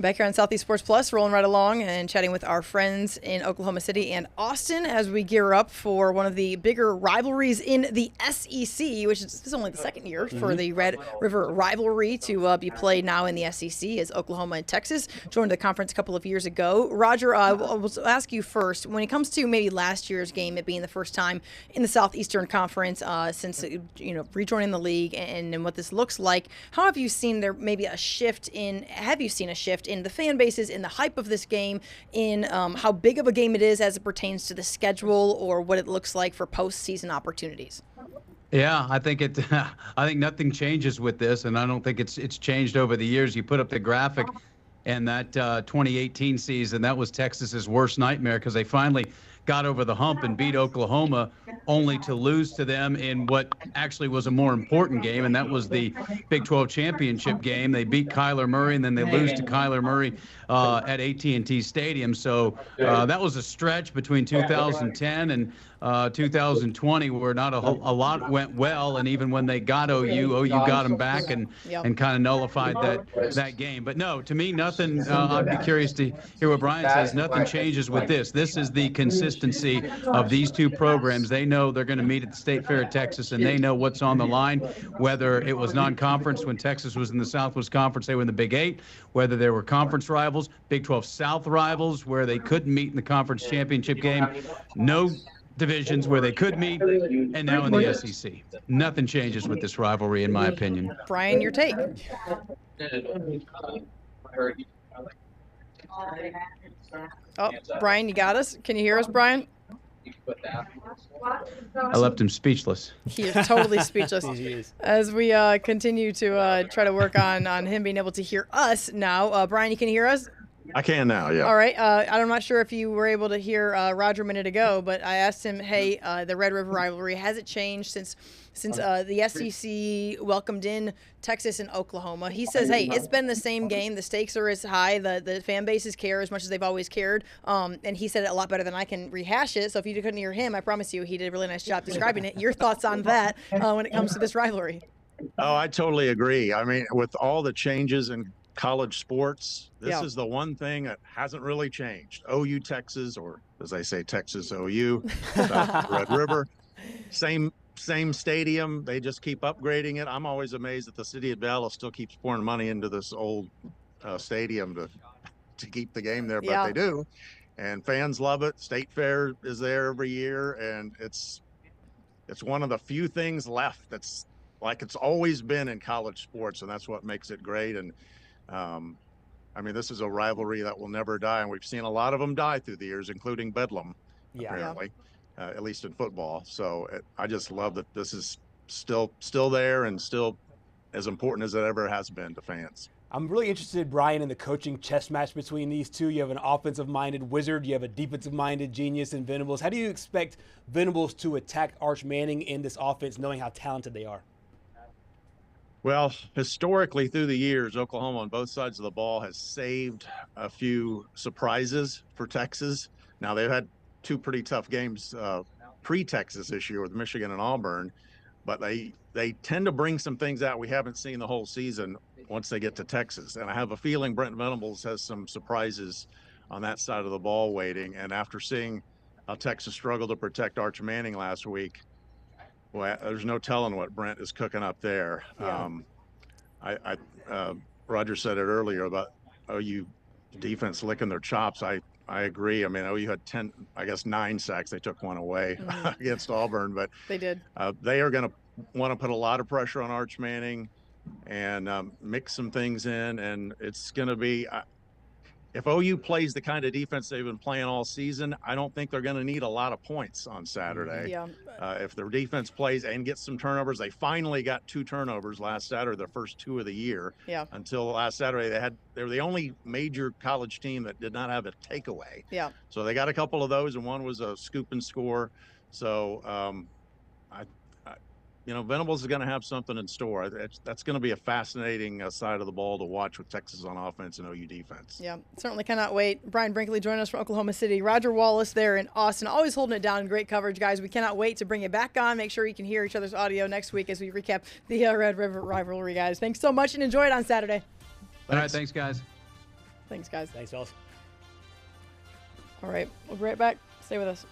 Back here on Southeast Sports Plus, rolling right along and chatting with our friends in Oklahoma City and Austin as we gear up for one of the bigger rivalries in the SEC, which is, this is only the second year for the Red River rivalry to be played now in the SEC, as Oklahoma and Texas joined the conference a couple of years ago. Roger, I will ask you first, when it comes to maybe last year's game, it being the first time in the Southeastern Conference since rejoining the league and what this looks like, how have you seen there maybe a shift in, in the fan bases, in the hype of this game, in how big of a game it is as it pertains to the schedule or what it looks like for postseason opportunities?
Yeah, I think nothing changes with this, and I don't think it's changed over the years. You put up the graphic, and that 2018 season, that was Texas's worst nightmare because they finally got over the hump and beat Oklahoma, only to lose to them in what actually was a more important game, and that was the Big 12 championship game. They beat Kyler Murray, and then they lose to Kyler Murray at AT&T Stadium. So that was a stretch between 2010 and 2020 where not a lot went well, and even when they got OU got them back and kind of nullified that game. But no, to me, nothing. I'd be curious to hear what Brian says. Nothing changes with this. This is the consistency of these two programs. They know they're going to meet at the State Fair of Texas, and they know what's on the line. Whether it was non-conference when Texas was in the Southwest Conference, they were in the Big 8. Whether there were conference rivals, Big 12 South rivals, where they couldn't meet in the conference championship game. No divisions where they could meet, and now in the SEC. Nothing changes with this rivalry, in my opinion.
Brian, your take. Oh, Brian, you got us? Can you hear us, Brian?
I left him speechless.
He is totally speechless. As we continue to try to work on him being able to hear us now. Brian, you can hear us?
I can now, yeah.
All right. I'm not sure if you were able to hear Roger a minute ago, but I asked him, hey, the Red River rivalry, has it changed since the SEC welcomed in Texas and Oklahoma? He says, hey, it's been the same game. The stakes are as high. The fan bases care as much as they've always cared. And he said it a lot better than I can rehash it. So if you couldn't hear him, I promise you he did a really nice job describing it. Your thoughts on that when it comes to this rivalry?
Oh, I totally agree. I mean, with all the changes in college sports, this is the one thing that hasn't really changed. OU Texas, or as I say, Texas OU, Red River, same stadium. They just keep upgrading it. I'm always amazed that the city of Dallas still keeps pouring money into this old stadium to keep the game there, but they do, and fans love it. State Fair is there every year, and it's one of the few things left that's like it's always been in college sports, and that's what makes it great. And I mean, this is a rivalry that will never die, and we've seen a lot of them die through the years, including Bedlam, apparently, at least in football. So I just love that this is still there and still as important as it ever has been to fans.
I'm really interested, Brian, in the coaching chess match between these two. You have an offensive-minded Wizard. You have a defensive-minded genius in Venables. How do you expect Venables to attack Arch Manning in this offense, knowing how talented they are?
Well, historically through the years, Oklahoma on both sides of the ball has saved a few surprises for Texas. Now, they've had two pretty tough games pre-Texas this year with Michigan and Auburn, but they tend to bring some things out we haven't seen the whole season once they get to Texas. And I have a feeling Brent Venables has some surprises on that side of the ball waiting. And after seeing how Texas struggled to protect Arch Manning last week, well, there's no telling what Brent is cooking up there. Roger said it earlier about OU defense licking their chops. I agree. I mean, OU had 9 sacks. They took one away against Auburn, but
they did.
They are going to want to put a lot of pressure on Arch Manning and mix some things in, and it's going to be if OU plays the kind of defense they've been playing all season, I don't think they're going to need a lot of points on Saturday. If their defense plays and gets some turnovers, they finally got 2 turnovers last Saturday, their first 2 of the year. Until last Saturday, they were the only major college team that did not have a takeaway. So they got a couple of those, and one was a scoop and score. So Venables is going to have something in store. That's going to be a fascinating side of the ball to watch with Texas on offense and OU defense.
Yeah, certainly cannot wait. Brian Brinkley joining us from Oklahoma City. Roger Wallace there in Austin, always holding it down. Great coverage, guys. We cannot wait to bring you back on. Make sure you can hear each other's audio next week as we recap the Red River rivalry, guys. Thanks so much and enjoy it on Saturday.
All right, thanks, guys.
Thanks, guys.
Thanks, fellas.
All right, we'll be right back. Stay with us.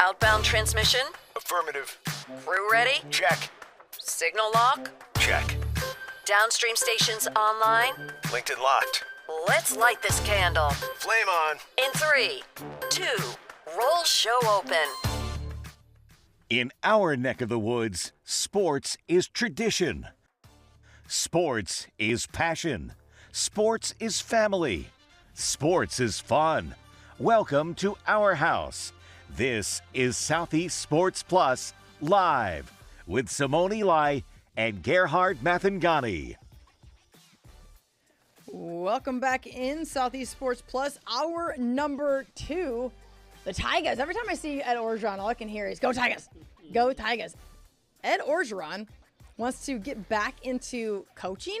Outbound transmission?
Affirmative.
Crew ready?
Check.
Signal lock?
Check.
Downstream stations online?
Linked and locked.
Let's light this candle.
Flame on.
In 3, 2, roll show open.
In our neck of the woods, sports is tradition. Sports is passion. Sports is family. Sports is fun. Welcome to our house. This is Southeast Sports Plus live with Simone and Gerhard Mathangani.
Welcome back in Southeast Sports Plus, hour number 2. The Tigers. Every time I see Ed Orgeron, all I can hear is "Go Tigers! Go Tigers!" Ed Orgeron wants to get back into coaching.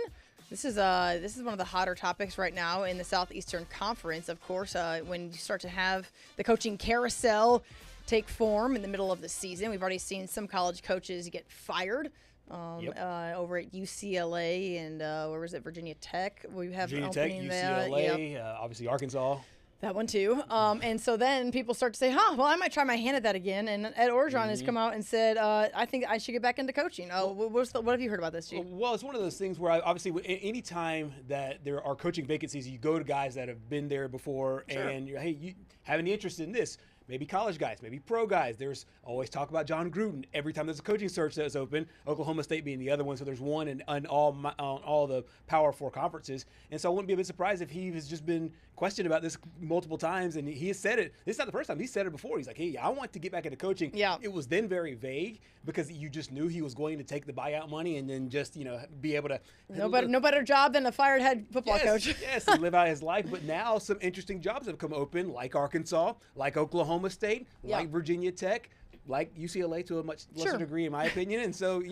This is one of the hotter topics right now in the Southeastern Conference. Of course, when you start to have the coaching carousel take form in the middle of the season, we've already seen some college coaches get fired. Over at UCLA and where was it, Virginia Tech? We have
Virginia
an
Tech,
opening
UCLA,
there.
obviously Arkansas.
That one too. And so then people start to say, well, I might try my hand at that again. And Ed Orgeron has come out and said, I think I should get back into coaching. What have you heard about this, G?
Well, it's one of those things where obviously any time that there are coaching vacancies, you go to guys that have been there before and you're, hey, you have any interest in this? maybe college guys, maybe pro guys. There's always talk about John Gruden every time there's a coaching search that's open, Oklahoma State being the other one. So there's one in all the Power 4 conferences. And so I wouldn't be a bit surprised if he has just been questioned about this multiple times. And he has said it. This is not the first time. He said it before. He's like, hey, I want to get back into coaching.
Yeah.
It was then very vague because you just knew he was going to take the buyout money and then just, be able to.
No better job than a fired head football coach.
Yes, and live out his life. But now some interesting jobs have come open, like Arkansas, like Oklahoma State, like Virginia Tech, like UCLA to a much lesser degree, in my opinion. And so,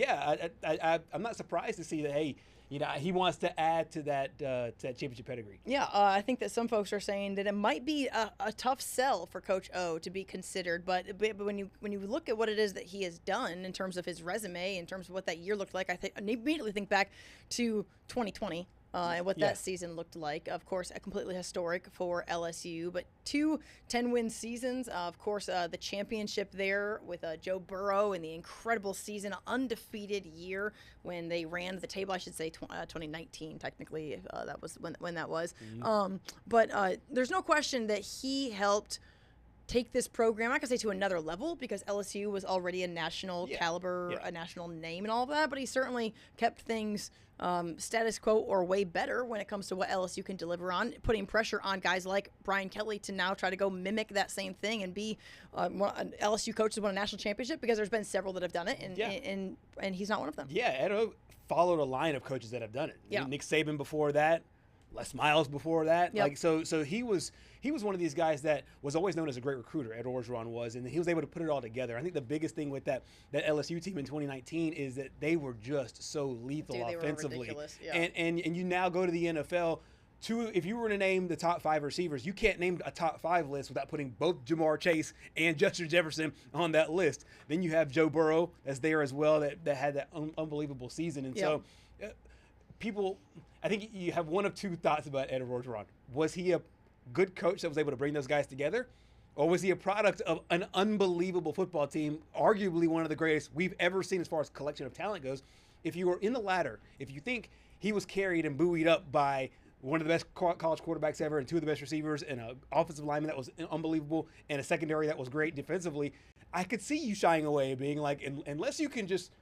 I'm not surprised to see that, hey, he wants to add to that championship pedigree.
Yeah, I think that some folks are saying that it might be a tough sell for Coach O to be considered, but when you look at what it is that he has done in terms of his resume, in terms of what that year looked like, I immediately think back to 2020. And what that season looked like. Of course, completely historic for LSU, but 2 10-win seasons. Of course, the championship there with Joe Burrow and the incredible season, undefeated year when they ran the table. I should say 2019, technically, that was when that was.
Mm-hmm.
But there's no question that he helped take this program, I'm not going to say to another level because LSU was already a national caliber, a national name and all of that, but he certainly kept things status quo or way better when it comes to what LSU can deliver on, putting pressure on guys like Brian Kelly to now try to go mimic that same thing and be an LSU coach that won a national championship, because there's been several that have done it, and he's not one of them.
Yeah, Ed O followed a line of coaches that have done it.
Yeah.
Nick Saban before that, Les Miles before that.
Yep.
So he was one of these guys that was always known as a great recruiter. Ed Orgeron was, and he was able to put it all together. I think the biggest thing with that LSU team in 2019 is that they were just so lethal offensively.
They were ridiculous. Yeah.
And you now go to the NFL. If you were to name the top 5 receivers, you can't name a top 5 list without putting both Jamar Chase and Justin Jefferson on that list. Then you have Joe Burrow that's there as well that had that unbelievable season. And so people, I think you have one of two thoughts about Ed Orgeron. Was he a good coach that was able to bring those guys together? Or was he a product of an unbelievable football team, arguably one of the greatest we've ever seen as far as collection of talent goes? If you were in the latter, if you think he was carried and buoyed up by one of the best college quarterbacks ever and 2 of the best receivers and an offensive lineman that was unbelievable and a secondary that was great defensively, I could see you shying away and being like, unless you can just,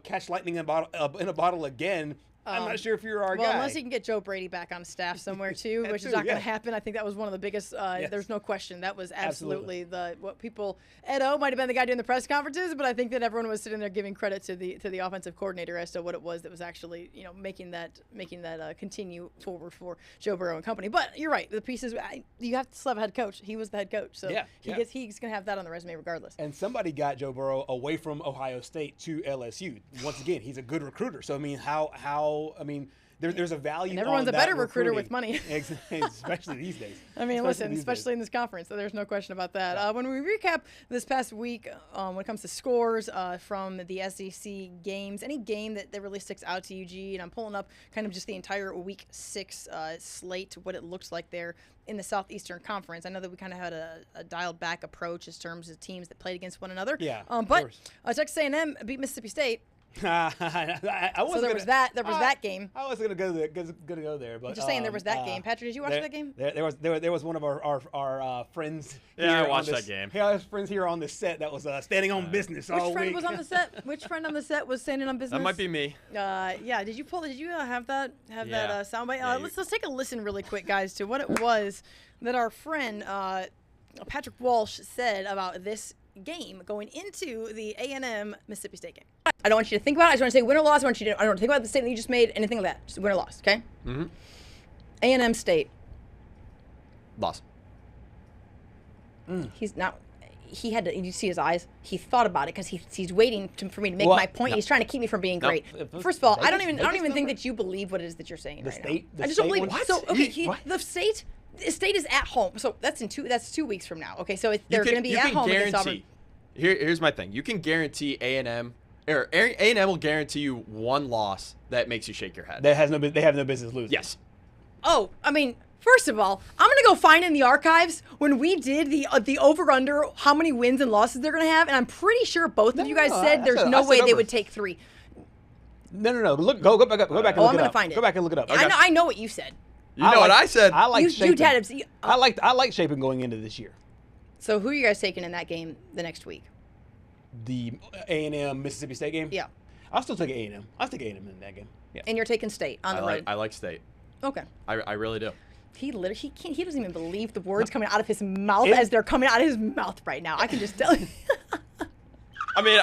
catch lightning in a bottle again, I'm not sure if you're our guy.
Well, unless you can get Joe Brady back on staff somewhere too, which is not going to happen. I think that was one of the biggest. There's no question that was absolutely what people. Ed O might have been the guy doing the press conferences, but I think that everyone was sitting there giving credit to the offensive coordinator as to what it was that was actually making that continue forward for Joe Burrow and company. But you're right, the pieces you have to still have a head coach. He was the head coach, so he's going to have that on the resume regardless.
And somebody got Joe Burrow away from Ohio State to LSU. Once again, he's a good recruiter. So I mean, there's a value.
And everyone's
on
a better
that
recruiter with money,
especially these days.
I mean, especially in this conference. So there's no question about that. Yeah. When we recap this past week, when it comes to scores from the SEC games, any game that really sticks out to you, G, and I'm pulling up kind of just the entire Week 6 slate, what it looks like there in the Southeastern Conference. I know that we kind of had a dialed back approach in terms of teams that played against one another.
Yeah.
But Texas A&M beat Mississippi State.
There
was that game.
I was gonna go there, but
I'm just saying there was that game. Patrick, did you watch that game?
There was one of our friends.
Yeah, I watched that game.
Yeah, our friends here on the set that was standing on business all week.
Which friend was on the set? Which friend on the set was standing on business?
That might be me.
Yeah. Did you have that soundbite? Let's take a listen really quick, guys, to what it was that our friend Patrick Walsh said about this game going into the A&M Mississippi State game. I don't want you to think about it. I just want to say win or loss. I don't want to think about the statement you just made, anything like that. Just win or loss, okay?
Mm-hmm.
A&M State.
Loss.
He's not. He had to. You see his eyes. He thought about it because he's waiting for me to make my point. No. He's trying to keep me from being great. First of all, I don't even think that you believe what it is that you're saying right now. I just don't believe. What? So okay, the state. The state is at home, so that's 2 weeks from now. Okay, so they're going to be at home against Auburn.
Here's my thing: you can guarantee A&M, or A&M will guarantee you one loss that makes you shake your head.
They have no business losing.
Yes.
Oh, I mean, first of all, I'm going to go find in the archives when we did the over/under how many wins and losses they're going to have, and I'm pretty sure both of you guys said there's no way they would take 3.
No. Look, go back and look it up.
I'm going to find it.
Go back and look it up.
Okay. I know what you said.
You know what I said.
I like Shapen. I like Shapen going into this year.
So who are you guys taking in that game the next week?
The A&M Mississippi State game?
Yeah.
I'll still take A&M. I'll take A&M in that game. Yeah.
And you're taking State on the road.
I like State.
Okay.
I really do.
He doesn't even believe the words coming out of his mouth as they're coming out of his mouth right now. I can just tell you.
I mean,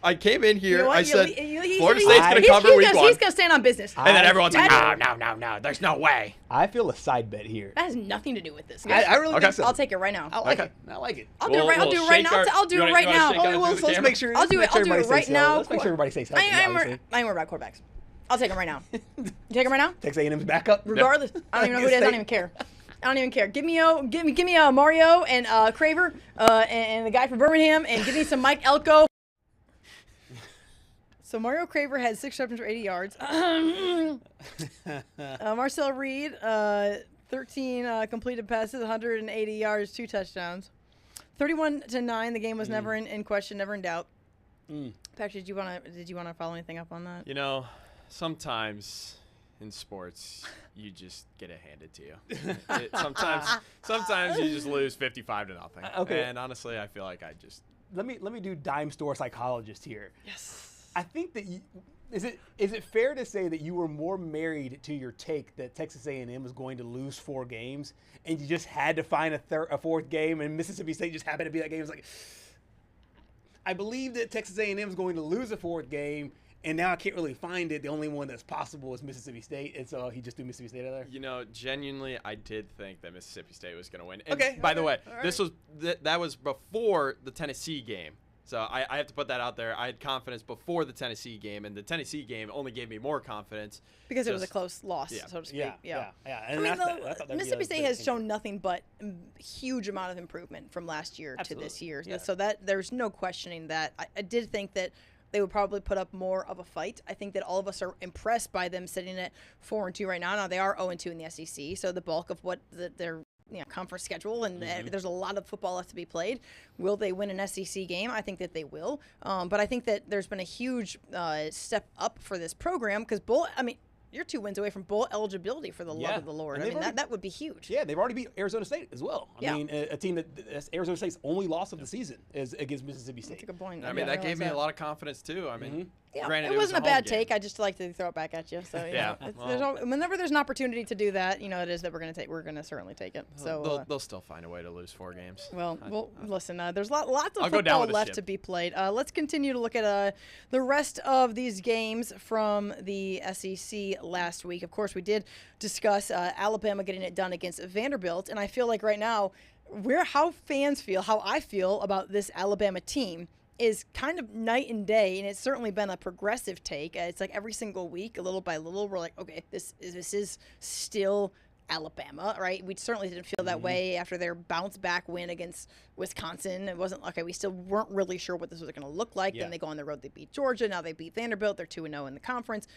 I came in here,
You know what?
I said,
He-
Florida
he-
State's going to cover week 1.
He's going to stand on business.
And then everyone's like, no, there's no way.
I feel a side bet here.
That has nothing to do with this.
I really think so.
I'll take it right now.
I like it. I like it.
I'll do it right. I'll do it right now. I'll do it right now.
Let's make sure.
I'll do it right now.
Let's make sure everybody stays healthy.
I ain't worried about quarterbacks. I'll take him right now. You take him right now?
Texas A&M's backup.
Regardless, I don't even know who it is. I don't even care. I don't even care. Give me Mario and Craver and the guy from Birmingham, and give me some Mike Elko. So Mario Craver had 6 receptions for 80 yards. Marcel Reed, 13 completed passes, 180 yards, 2 touchdowns. 31-9. The game was never in question, never in doubt. Patrick, did you want to follow anything up on that?
You know, sometimes in sports, you just get it handed to you. Sometimes you just lose 55-0.
Okay.
And honestly, I feel like I just
Let me do dime store psychologist here.
Yes.
I think that is it fair to say that you were more married to your take that Texas A&M was going to lose 4 games, and you just had to find a 4th game, and Mississippi State just happened to be that game? It's like, I believe that Texas A&M is going to lose a 4th game, and now I can't really find it. The only one that's possible is Mississippi State, and so he just threw Mississippi State out there.
You know, genuinely, I did think that Mississippi State was going to win. And
Okay.
by the way,
All
this was that was before the Tennessee game. So I have to put that out there. I had confidence before the Tennessee game, and the Tennessee game only gave me more confidence.
Because it was a close loss, so to speak.
Yeah.
I
And
mean,
that's
Mississippi State has shown nothing but huge amount of improvement from last year to this year.
Yeah.
So that there's no questioning that. I did think that they would probably put up more of a fight. I think that all of us are impressed by them sitting at 4-2 right now. Now they are 0-2 in the SEC, so the bulk of what their conference schedule, and there's a lot of football left to be played. Will they win an SEC game? I think that they will. But I think that there's been a huge step up for this program because you're 2 wins away from bowl eligibility for the love of the Lord. I mean, that would be huge.
Yeah, they've already beat Arizona State as well.
Yeah.
I mean, a team that's Arizona State's only loss of the season is against Mississippi State.
That's a good point.
I mean, that gave me a lot of confidence too. I mean, granted,
it wasn't a bad
home game.
take. I just like to throw it back at you. So
Yeah.
whenever there's an opportunity to do that, it is that we're going to certainly take it. So
they'll still find a way to lose 4 games.
Well, listen. There's lots of
I'll go down
football
with the
left
ship.
to be played. Let's continue to look at the rest of these games from the SEC last week. Of course, we did discuss Alabama getting it done against Vanderbilt, and I feel like right now, how fans feel, how I feel about this Alabama team is kind of night and day, and it's certainly been a progressive take. It's like every single week, a little by little, we're like, okay, this is still Alabama, right? We certainly didn't feel that way after their bounce back win against Wisconsin. It wasn't okay. We still weren't really sure what this was going to look like.
Yeah.
Then they go on the road, they beat Georgia. Now they beat Vanderbilt. They're 2-0 in the conference.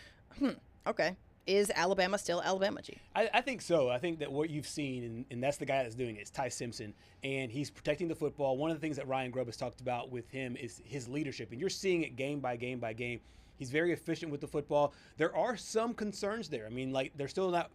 Okay. Is Alabama still Alabama, G?
I think so. I think that what you've seen, and that's the guy that's doing it, is Ty Simpson, and he's protecting the football. One of the things that Ryan Grubb has talked about with him is his leadership, and you're seeing it game by game by game. He's very efficient with the football. There are some concerns there. I mean, like, they're still not,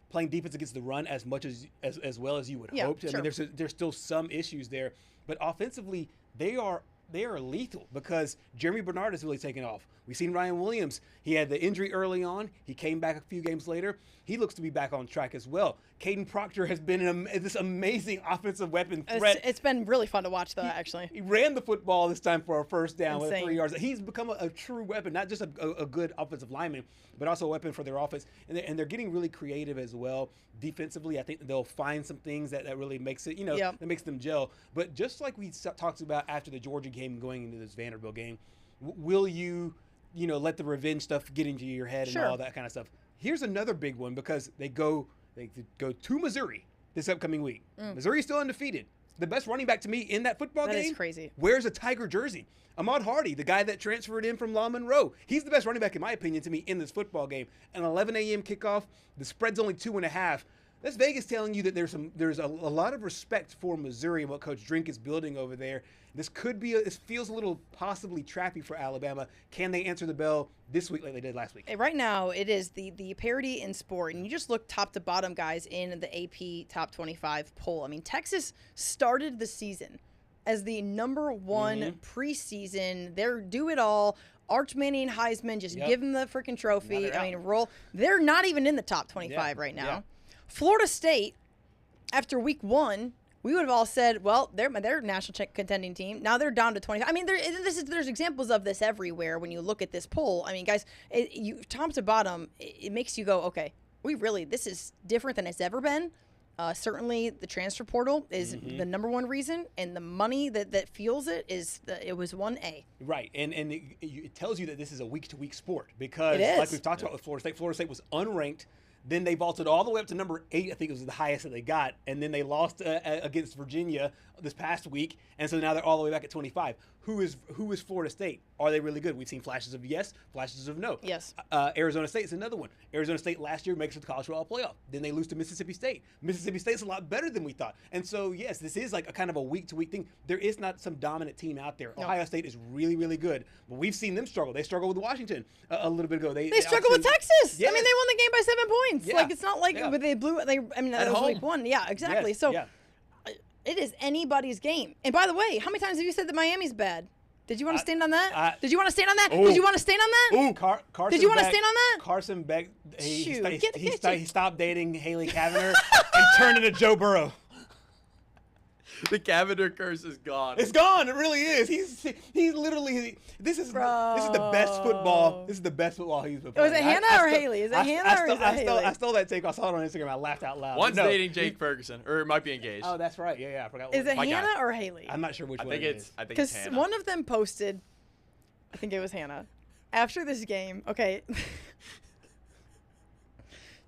playing defense against the run as much as well as you would hope.
Sure.
I mean, there's still some issues there, but offensively, they are lethal because Jeremy Bernard has really taken off. We've seen Ryan Williams. He had the injury early on. He came back a few games later. He looks to be back on track as well. Caden Proctor has been this amazing offensive weapon threat.
It's been really fun to watch, though, actually.
He ran the football this time for a first down with
Insane.
3 yards. He's become a true weapon, not just a good offensive lineman, but also a weapon for their offense. And they're getting really creative as well. Defensively, I think they'll find some things that really makes it, that makes them gel. But just like we talked about after the Georgia game going into this Vanderbilt game, will you let the revenge stuff get into your head and all that kind of stuff? Here's another big one because they go to Missouri this upcoming week. Missouri's still undefeated. The best running back to me in that football game.
That is crazy.
Wears a Tiger jersey. Ahmad Hardy, the guy that transferred in from La Monroe. He's the best running back, in my opinion, to me in this football game. An 11 a.m. kickoff. The spread's only 2.5. That's Vegas telling you that there's a lot of respect for Missouri and what Coach Drink is building over there. This feels a little possibly trappy for Alabama. Can they answer the bell this week like they did last week?
Right now, it is the parity in sport, and you just look top to bottom, guys, in the AP Top 25 poll. I mean, Texas started the season as the number one preseason. They're do it all. Arch Manning, Heisman, just give them the freaking trophy. I mean, roll. They're not even in the top 25 right now. Yeah. Florida State, after week 1, we would have all said, well, they're national contending team. Now they're down to 25. I mean, there's examples of this everywhere when you look at this poll. I mean, guys, top to bottom, it makes you go, okay, this is different than it's ever been. Certainly, the transfer portal is the number one reason, and the money that fuels it it was 1A.
Right, and it tells you that this is a week-to-week sport because, like we've talked about with Florida State was unranked. Then they vaulted all the way up to number 8. I think it was the highest that they got, and then they lost against Virginia this past week, and so now they're all the way back at 25. Who is Florida State? Are they really good? We've seen flashes of yes, flashes of no.
Yes.
Arizona State is another one. Arizona State last year makes it to the college football playoff. Then they lose to Mississippi State. Mississippi State's a lot better than we thought. And so, yes, this is like a kind of a week-to-week thing. There is not some dominant team out there. No. Ohio State is really, really good, but we've seen them struggle. They struggled with Washington a little bit ago. They
struggled with Texas.
Yes.
I mean, they won the game by 7 points.
Yeah.
Like, it's not like they blew it. That was week 1. Yeah, exactly.
Yes.
So it is anybody's game. And by the way, how many times have you said that Miami's bad? Did you want to stand on that? Did you want to stand on that? Did you want to stand on that?
Ooh, Carson
Did you want to
Beck,
stand on that?
Carson Beck,
Shoot,
he stopped dating Haley Cavender and turned into Joe Burrow.
The Cavender curse is gone.
It's gone. It really is. He's literally. This is the best football. This is the best football he's been playing.
Was it Hannah or Haley? Is it Hannah or is it Haley?
I stole that take. I saw it on Instagram. I laughed out loud.
One's dating Jake Ferguson, or it might be engaged.
Oh, that's right. Yeah, I forgot.
Is it Hannah or Haley?
I'm not sure which one
it is. I think it's Hannah.
Because one of them posted, I think it was Hannah, after this game. Okay.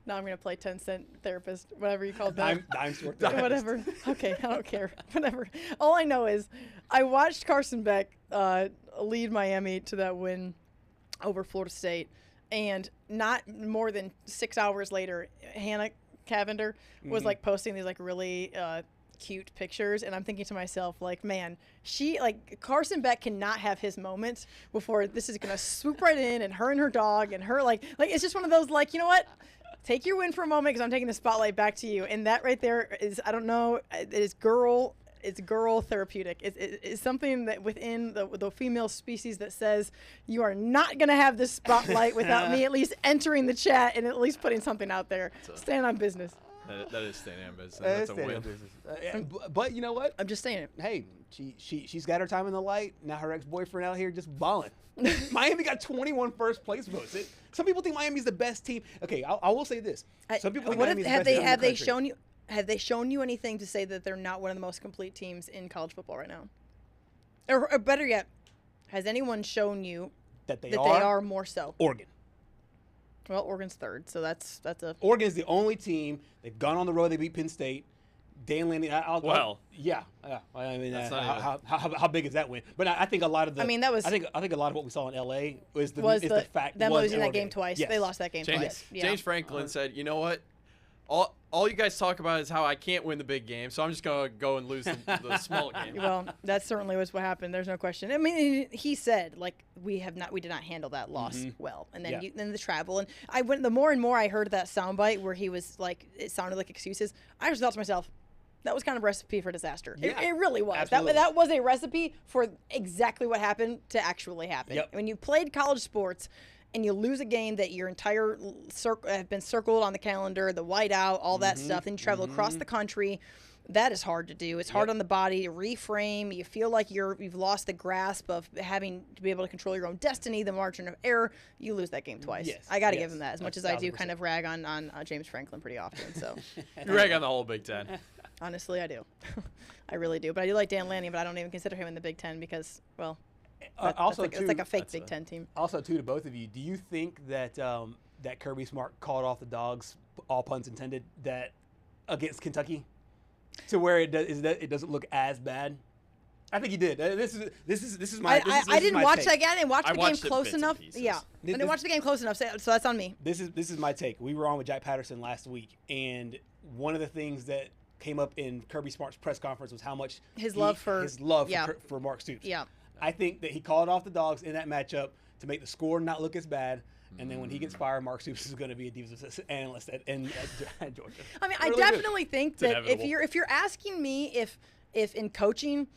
Now I'm going to play 10-cent therapist, whatever you call that.
Dime store
Whatever. Okay, I don't care. Whatever. All I know is I watched Carson Beck lead Miami to that win over Florida State, and not more than 6 hours later, Hannah Cavender was like posting these like really cute pictures, and I'm thinking to myself, like, man, Carson Beck cannot have his moment before this is going to swoop right in, and her dog, and her like it's just one of those, like, you know what? Take your win for a moment, because I'm taking the spotlight back to you. And that right there is, I don't know, it's girl therapeutic. It's something that within the female species that says you are not going to have this spotlight without me at least entering the chat and at least putting something out there. Stand on business.
That is staying on business. That's a win.
But you know what?
I'm just saying it.
Hey, she's got her time in the light. Now her ex-boyfriend out here just balling. Miami got 21 first place votes. Some people think Miami's the best team. Okay, I will say this. Some people think Miami's the best team in the country.
Have they shown you anything to say that they're not one of the most complete teams in college football right now? Or better yet, has anyone shown you
that they
are more so?
Oregon.
Well, Oregon's third, so that's a.
Oregon's the only team. They've gone on the road. They beat Penn State. Dan Lanning. Yeah. I mean, how big is that win? But I think a lot of the.
I mean, that was.
I think a lot of what we saw in LA was the fact
them losing that
Oregon.
game twice.
Yes.
They lost that game twice.
James Franklin said, "You know what? All you guys talk about is how I can't win the big game, so I'm just gonna go and lose the small game."
Well, that certainly was what happened. There's no question. I mean, he said, like, we did not handle that loss well, and then then the travel, and the more and more I heard that soundbite where he was like, it sounded like excuses. I just thought to myself, that was kind of a recipe for disaster.
Yeah,
it really was.
Absolutely.
That was a recipe for exactly what happened to actually happen.
Yep.
When you played college sports and you lose a game that your entire have been circled on the calendar, the whiteout, all that stuff, and you travel across the country, that is hard to do. It's hard on the body to reframe. You feel like you've lost the grasp of having to be able to control your own destiny, the margin of error. You lose that game twice.
Yes.
I got to give him that, as much as I do kind of rag on James Franklin pretty often. So
you rag on the whole Big Ten.
Honestly, I do. I really do. But I do like Dan Lanning, but I don't even consider him in the Big Ten because, well, it's like a fake Big Ten team.
Also, too, to both of you, do you think that that Kirby Smart called off the dogs, all puns intended, that against Kentucky, to where it doesn't look as bad? I think he did. This is my.
I didn't watch
take.
that game. I didn't watch the game close enough.
Yeah,
I didn't watch the game close enough, so that's on me.
This is my take. We were on with Jack Patterson last week, and one of the things that came up in Kirby Smart's press conference was how much
his love for
Mark Stoops.
Yeah.
I think that he called off the Dogs in that matchup to make the score not look as bad. And then when he gets fired, Mark Stoops is going to be a defensive analyst at Georgia.
I mean, I definitely think that if you're asking me if in coaching,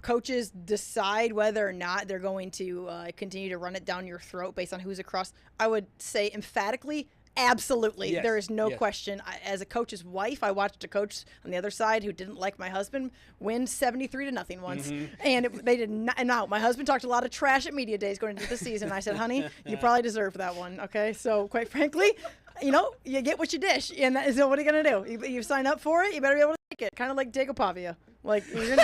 coaches decide whether or not they're going to continue to run it down your throat based on who's across, I would say emphatically, absolutely.
Yes.
There is no question. As a coach's wife, I watched a coach on the other side who didn't like my husband win 73-0 once. And they did not. Now, my husband talked a lot of trash at media days going into the season. I said, honey, you probably deserve that one. Okay. So quite frankly, you get what you dish. And that is, what are you going to do? You sign up for it. You better be able to take it. Kind of like Jacob Pavia. Like, you're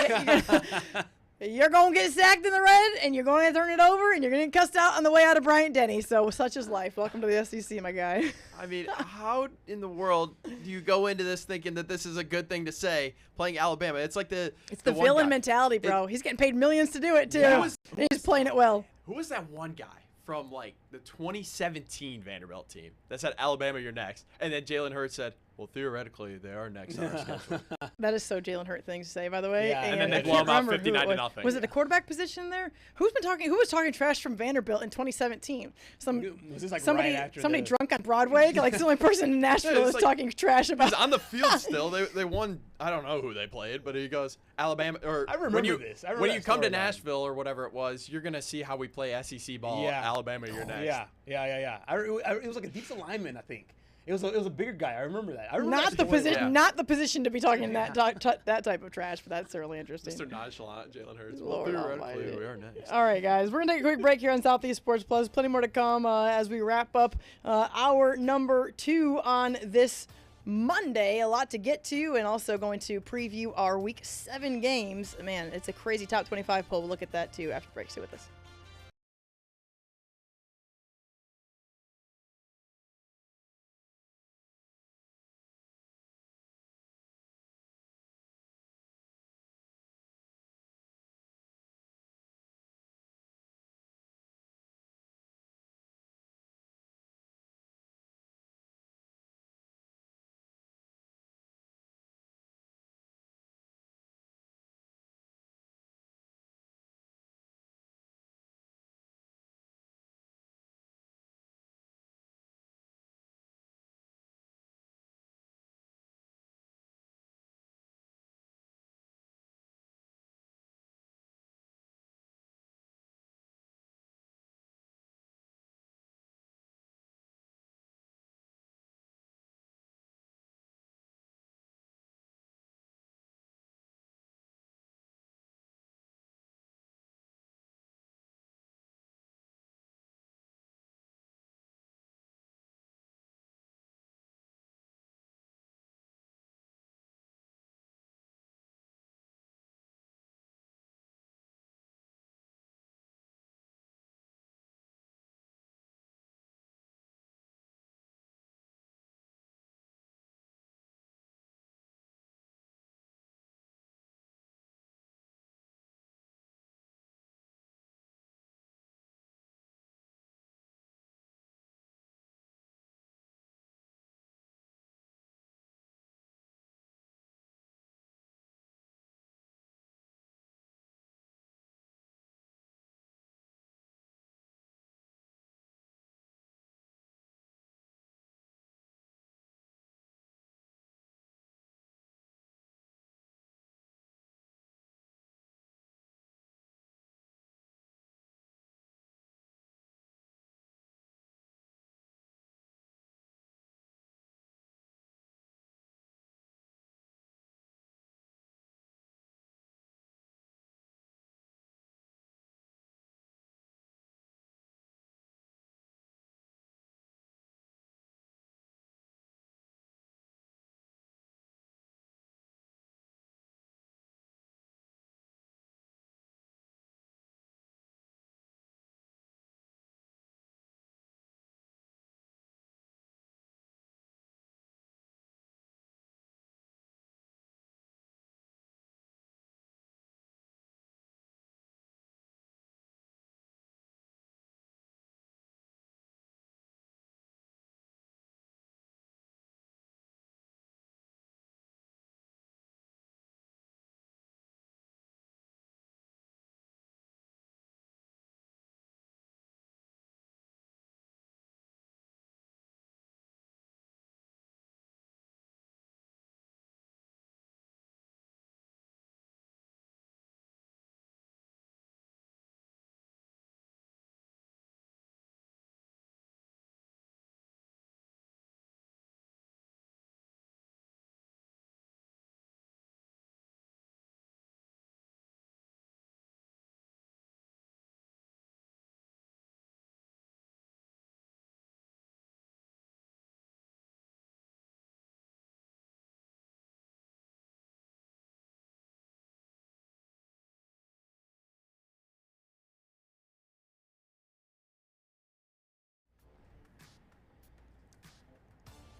going to get sacked in the red, and you're going to turn it over, and you're going to get cussed out on the way out of Bryant-Denny. So such is life. Welcome to the SEC, my guy.
I mean, how in the world do you go into this thinking that this is a good thing to say, playing Alabama? It's like the
villain mentality, bro. He's getting paid millions to do it, too.
Yeah.
He's playing it well.
Who was that one guy from, like, the 2017 Vanderbilt team that said, Alabama, you're next? And then Jalen Hurts said, well, theoretically, they are next on our schedule.
That is so Jalen Hurt thing to say, by the way.
Yeah.
And then they blow him out 59-0.
Was it the quarterback position there? Who was talking trash from Vanderbilt in 2017?
Was this like
somebody
right after
somebody drunk on Broadway? Like, it's the only person in Nashville that's talking trash about.
On the field still. They won. I don't know who they played, but he goes, Alabama. Or
I remember this.
When you come to Nashville or whatever it was, you're going to see how we play SEC ball.
Yeah.
Alabama, you're next.
Yeah. It was like a decent lineman, I think. It was a bigger guy. I remember that.
Not the position to be talking that type of trash, but that's certainly interesting.
Mr. Nonchalant, Jalen Hurts.
Lord
theoretically, we are next.
All right, guys, we're gonna take a quick break here on Southeast Sports Plus. Plenty more to come as we wrap up hour number 2 on this Monday. A lot to get to, and also going to preview our Week 7 games. Man, it's a crazy top 25 poll. We'll look at that too after break. Stay with us.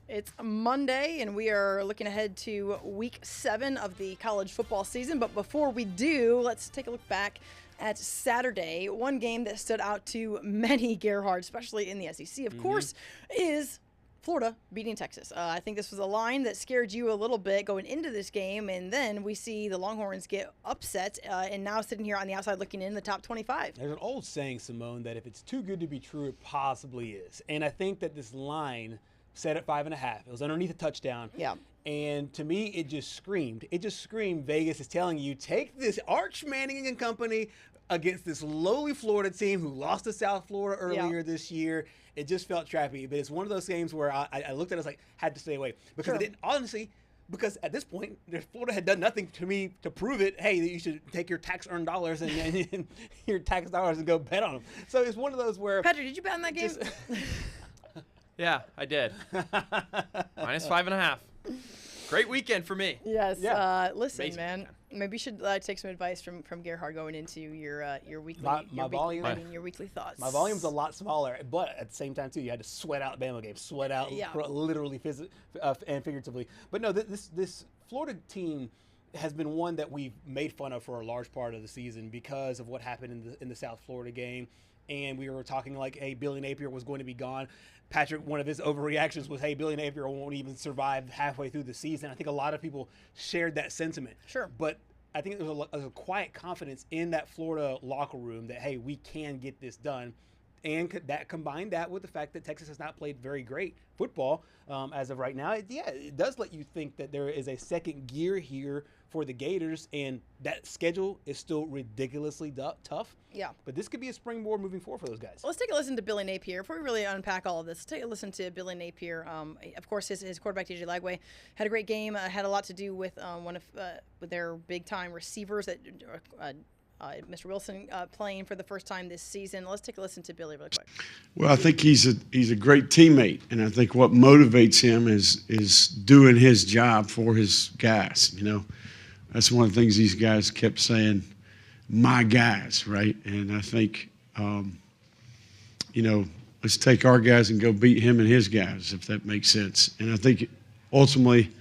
It's Monday, and we are looking ahead to week 7 of the college football season. But before we do, let's take a look back at Saturday. One game that stood out to many, Gerhard, especially in the SEC, of course, is Florida beating Texas. I think this was a line that scared you a little bit going into this game, and then we see the Longhorns get upset, and now sitting here on the outside looking in the top 25.
There's an old saying, Simone, that if it's too good to be true, it possibly is. And I think that this line set at 5.5. It was underneath a touchdown.
Yeah.
And to me, it just screamed. Vegas is telling you, take this Arch Manning and company against this lowly Florida team who lost to South Florida earlier this year. It just felt trappy. But it's one of those games where I looked at it, I was like, had to stay away. Because I didn't, honestly, because at this point, Florida had done nothing to me to prove it. Hey, you should take your tax-earned dollars and your tax dollars and go bet on them. So it's one of those where.
Patrick, did you bet on that game?
Yeah, I did. -5.5. Great weekend for me.
Yes.
Yeah.
Listen,
Amazing
man.
weekend.
Maybe you should take some advice from Gerhard going into your weekly your weekly thoughts.
My volume's a lot smaller, but at the same time too, you had to sweat out Bama games, sweat out literally and figuratively. But no, this Florida team has been one that we've made fun of for a large part of the season because of what happened in the South Florida game. And we were talking like, hey, Billy Napier was going to be gone. Patrick, one of his overreactions was, hey, Billy Napier won't even survive halfway through the season. I think a lot of people shared that sentiment.
Sure. But
I think there was a quiet confidence in that Florida locker room that, hey, we can get this done. And that combined that with the fact that Texas has not played very great football as of right now. It does let you think that there is a second gear here for the Gators, and that schedule is still ridiculously tough.
Yeah.
But this could be a springboard moving forward for those guys.
Well, let's take a listen to Billy Napier. Before we really unpack all of this, let's take a listen to Billy Napier. Of course, his quarterback, DJ Lagway, had a great game. Had a lot to do with one of their big-time receivers, that Mr. Wilson playing for the first time this season. Let's take a listen to Billy really quick.
Well, I think he's a great teammate, and I think what motivates him is doing his job for his guys. You know, that's one of the things these guys kept saying, my guys, right? And I think, let's take our guys and go beat him and his guys, if that makes sense. And I think ultimately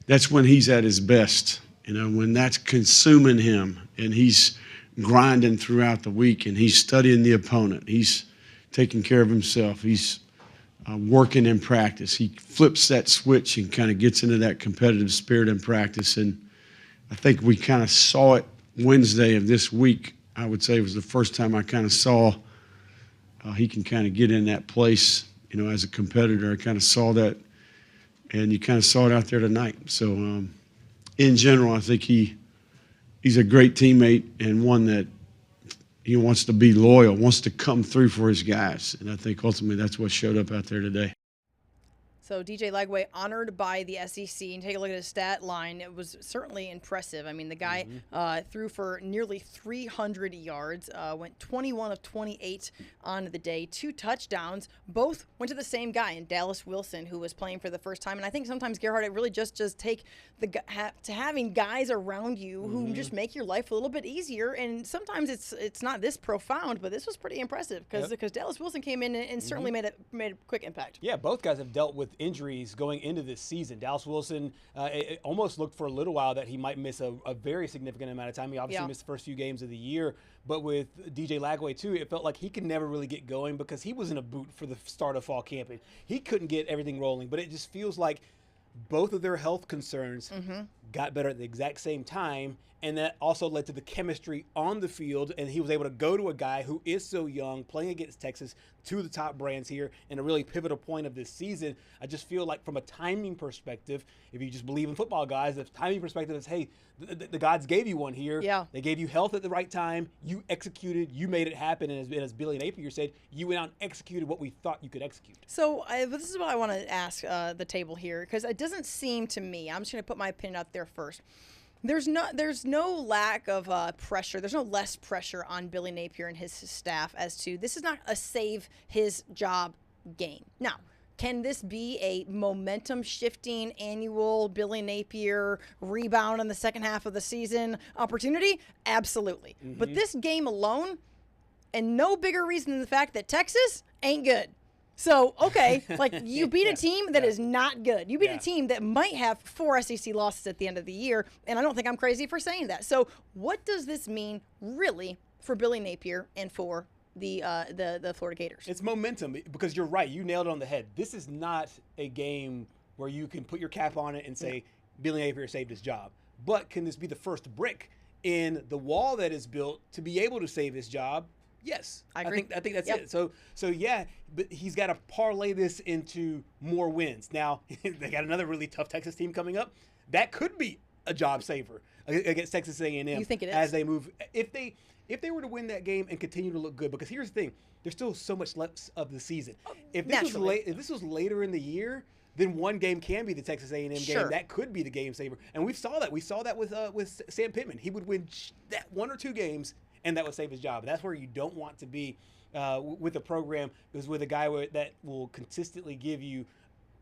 that's when he's at his best, when that's consuming him and he's grinding throughout the week and he's studying the opponent. He's taking care of himself. He's working in practice. He flips that switch and kind of gets into that competitive spirit in practice. And I think we kind of saw it Wednesday of this week. I would say it was the first time I kind of saw he can kind of get in that place, as a competitor. I kind of saw that, and you kind of saw it out there tonight. So in general, I think he's a great teammate and one that he wants to be loyal, wants to come through for his guys. And I think ultimately that's what showed up out there today.
So DJ Lagway honored by the SEC, and take a look at his stat line. It was certainly impressive. I mean, the guy threw for nearly 300 yards, went 21 of 28 on the day, 2 touchdowns. Both went to the same guy, in Dallas Wilson, who was playing for the first time. And I think sometimes, Gerhard, it really just take to having guys around you who just make your life a little bit easier. And sometimes it's not this profound, but this was pretty impressive because Dallas Wilson came in and certainly made a quick impact.
Yeah, both guys have dealt with injuries going into this season. Dallas Wilson, it almost looked for a little while that he might miss a very significant amount of time. He obviously missed the first few games of the year, but with DJ Lagway too, it felt like he could never really get going because he was in a boot for the start of fall camping. He couldn't get everything rolling, but it just feels like both of their health concerns got better at the exact same time, and that also led to the chemistry on the field, and he was able to go to a guy who is so young, playing against Texas, two of the top brands here, in a really pivotal point of this season. I just feel like from a timing perspective, if you just believe in football, guys, the timing perspective is, hey, the gods gave you one here. Yeah. They gave you health at the right time. You executed. You made it happen. And as Billy Napier said, you went out and executed what we thought you could execute.
So this is what I want to ask the table here, because it doesn't seem to me, I'm just going to put my opinion out there first. There's no lack of pressure. There's no less pressure on Billy Napier and his staff as to this is not a save his job game. Now, can this be a momentum-shifting annual Billy Napier rebound in the second half of the season opportunity? Absolutely. But this game alone, and no bigger reason than the fact that Texas ain't good. So, okay, like you beat a team that is not good. You beat a team that might have 4 SEC losses at the end of the year, and I don't think I'm crazy for saying that. So, what does this mean really for Billy Napier and for the Florida Gators?
It's momentum, because you're right. You nailed it on the head. This is not a game where you can put your cap on it and say Billy Napier saved his job. But can this be the first brick in the wall that is built to be able to save his job? Yes,
I agree.
I think that's it. So yeah, but he's got to parlay this into more wins. Now they got another really tough Texas team coming up. That could be a job saver against Texas A&M.
You think it is?
As they move, if they were to win that game and continue to look good, because here's the thing, there's still so much left of the season. If this was later in the year, then one game can be the Texas A&M game. That could be the game saver, and we saw that. We saw that with Sam Pittman. He would win that 1 or 2 games, and that would save his job. And that's where you don't want to be with a program, is with a guy that will consistently give you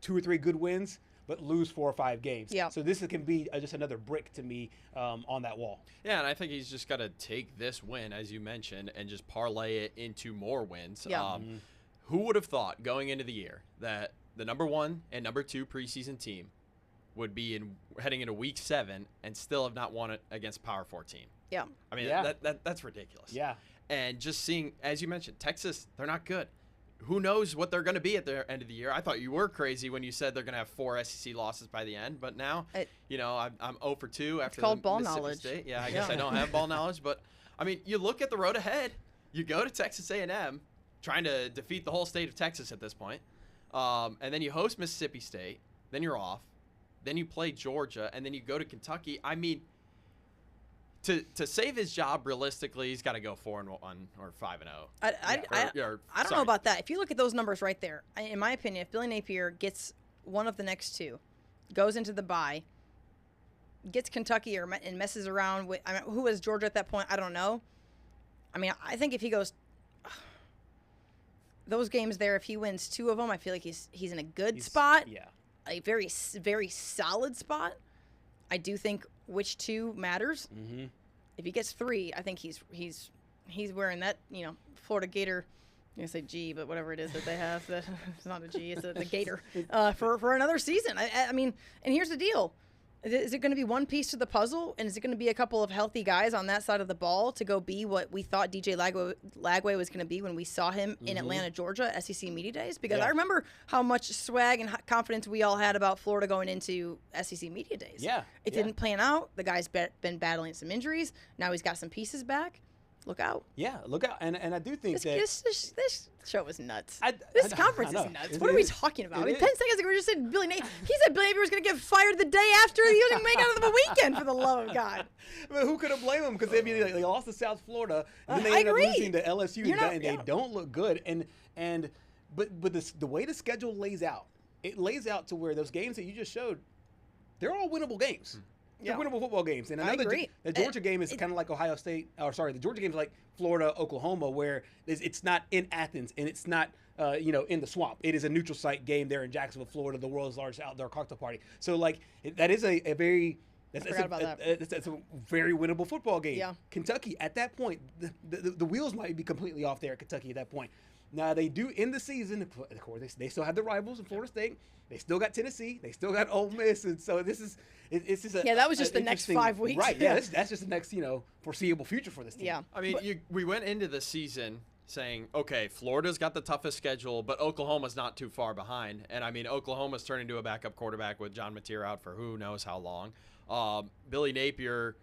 2 or 3 good wins, but lose 4 or 5 games.
Yeah.
So this can be just another brick to me on that wall.
Yeah, and I think he's just got to take this win, as you mentioned, and just parlay it into more wins.
Yeah.
Who would have thought going into the year that the number 1 and number 2 preseason team would be heading into week 7 and still have not won it against Power 4 team?
Yeah.
I mean, that's ridiculous.
Yeah.
And just seeing, as you mentioned, Texas, they're not good. Who knows what they're going to be at the end of the year? I thought you were crazy when you said they're going to have 4 SEC losses by the end, but now, I'm 0 for 2 after
called
the
ball
Mississippi
knowledge.
State. Yeah, I guess I don't have ball knowledge, but I mean, you look at the road ahead. You go to Texas A&M, trying to defeat the whole state of Texas at this point, and then you host Mississippi State. Then you're off. Then you play Georgia, and then you go to Kentucky. I mean, to save his job realistically, he's got to go 4-1 or 5-0.
I don't know about that. If you look at those numbers right there, in my opinion, if Billy Napier gets one of the next 2, goes into the bye, gets Kentucky and messes around with, who was Georgia at that point? I don't know. I mean, I think if he goes those games there, if he wins 2 of them, I feel like he's in a good spot. Yeah, a very, very solid spot. I do think which 2 matters. Mm-hmm. If he gets 3, I think he's wearing that, Florida Gator. I'm gonna say G, but whatever it is that they have, it's not a G, it's the Gator for another season. I mean, and here's the deal: is it going to be one piece to the puzzle, and is it going to be a couple of healthy guys on that side of the ball to go be what we thought DJ Lagway was going to be when we saw him in Atlanta, Georgia, SEC Media Days? Because I remember how much swag and confidence we all had about Florida going into SEC Media Days.
Yeah.
It didn't plan out. The guy's been battling some injuries. Now he's got some pieces back. Look out.
Yeah, look out. And I do think
this show is nuts.
This
conference is nuts. What are we talking about? 10 seconds ago, we just said Billy Napier. He said Billy Napier was going to get fired the day after he didn't make out of the weekend, for the love of God.
But who could have blamed him? Because they lost to South Florida, and then they ended up losing to LSU, and they don't look good. But the way the schedule lays out, it lays out to where those games that you just showed, they're all winnable games. They're winnable football games. And I agree. The Georgia game is kind of like Ohio State. The Georgia game is like Florida, Oklahoma, where it's not in Athens and it's not in the swamp. It is a neutral site game there in Jacksonville, Florida, the world's largest outdoor cocktail party. So that is a very that's a very winnable football game. Yeah. Kentucky at that point, the wheels might be completely off there at Kentucky at that point. Now, they do end the season. Of course, they still have the rivals in Florida State. They still got Tennessee. They still got Ole Miss. And so it's just
that was just the next 5 weeks.
Right, yeah. That's just the next, foreseeable future for this team.
Yeah.
I mean, we went into the season saying, okay, Florida's got the toughest schedule, but Oklahoma's not too far behind. And, I mean, Oklahoma's turning to a backup quarterback with John Mateer out for who knows how long. Billy Napier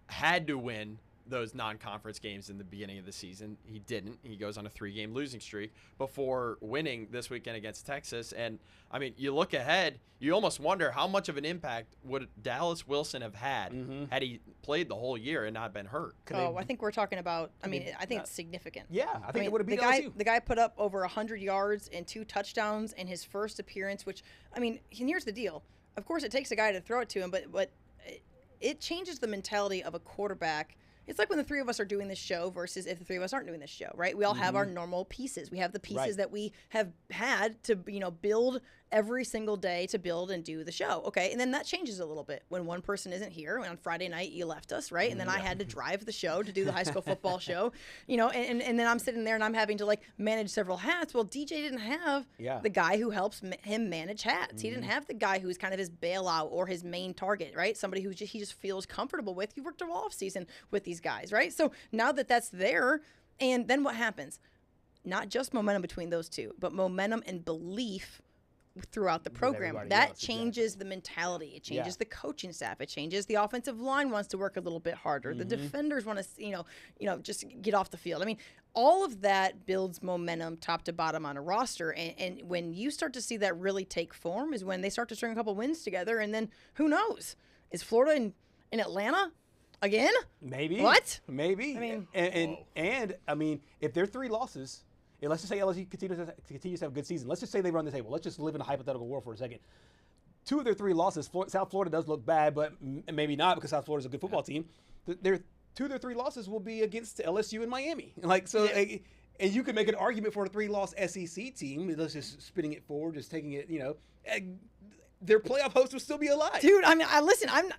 had to win those non-conference games in the beginning of the season. He didn't. He goes on a 3-game losing streak before winning this weekend against Texas. And, I mean, you look ahead, you almost wonder how much of an impact would Dallas Wilson have had had he played the whole year and not been hurt.
I think we're talking about, I think it's significant.
Yeah, I think it would have been LSU.
The guy put up over 100 yards and 2 touchdowns in his first appearance, which, and here's the deal. Of course, it takes a guy to throw it to him, but it changes the mentality of a quarterback. It's like when the 3 of us are doing this show versus if the 3 of us aren't doing this show, right? We all have our normal pieces. We have the pieces that we have had to, build every single day to build and do the show. Okay. And then that changes a little bit when one person isn't here. On Friday night, you left us, right? And then I had to drive the show to do the high school football show, and then I'm sitting there and I'm having to like manage several hats. Well, DJ didn't have the guy who helps him manage hats. He didn't have the guy who's kind of his bailout or his main target, right? Somebody who he just feels comfortable with. He worked all off season with these guys, right? So now that that's there, and then what happens? Not just momentum between those two, but momentum and belief throughout the program. That changes the mentality. It changes the coaching staff. It changes the offensive line wants to work a little bit harder. The defenders want to, just get off the field. I mean, all of that builds momentum top to bottom on a roster. And when you start to see that really take form is when they start to string a couple wins together. And then who knows? Is Florida in Atlanta again?
Maybe.
What?
Maybe. I mean, and I mean, if they're 3 losses, and let's just say LSU continues to have a good season. Let's just say they run the table. Let's just live in a hypothetical world for a second. 2 of their 3 losses, South Florida does look bad, but maybe not because South Florida is a good football team. 2 of their 3 losses will be against LSU and Miami. And you could make an argument for a 3-loss SEC team. Let's just spinning it forward, just taking it, their playoff host will still be alive.
Dude, I mean,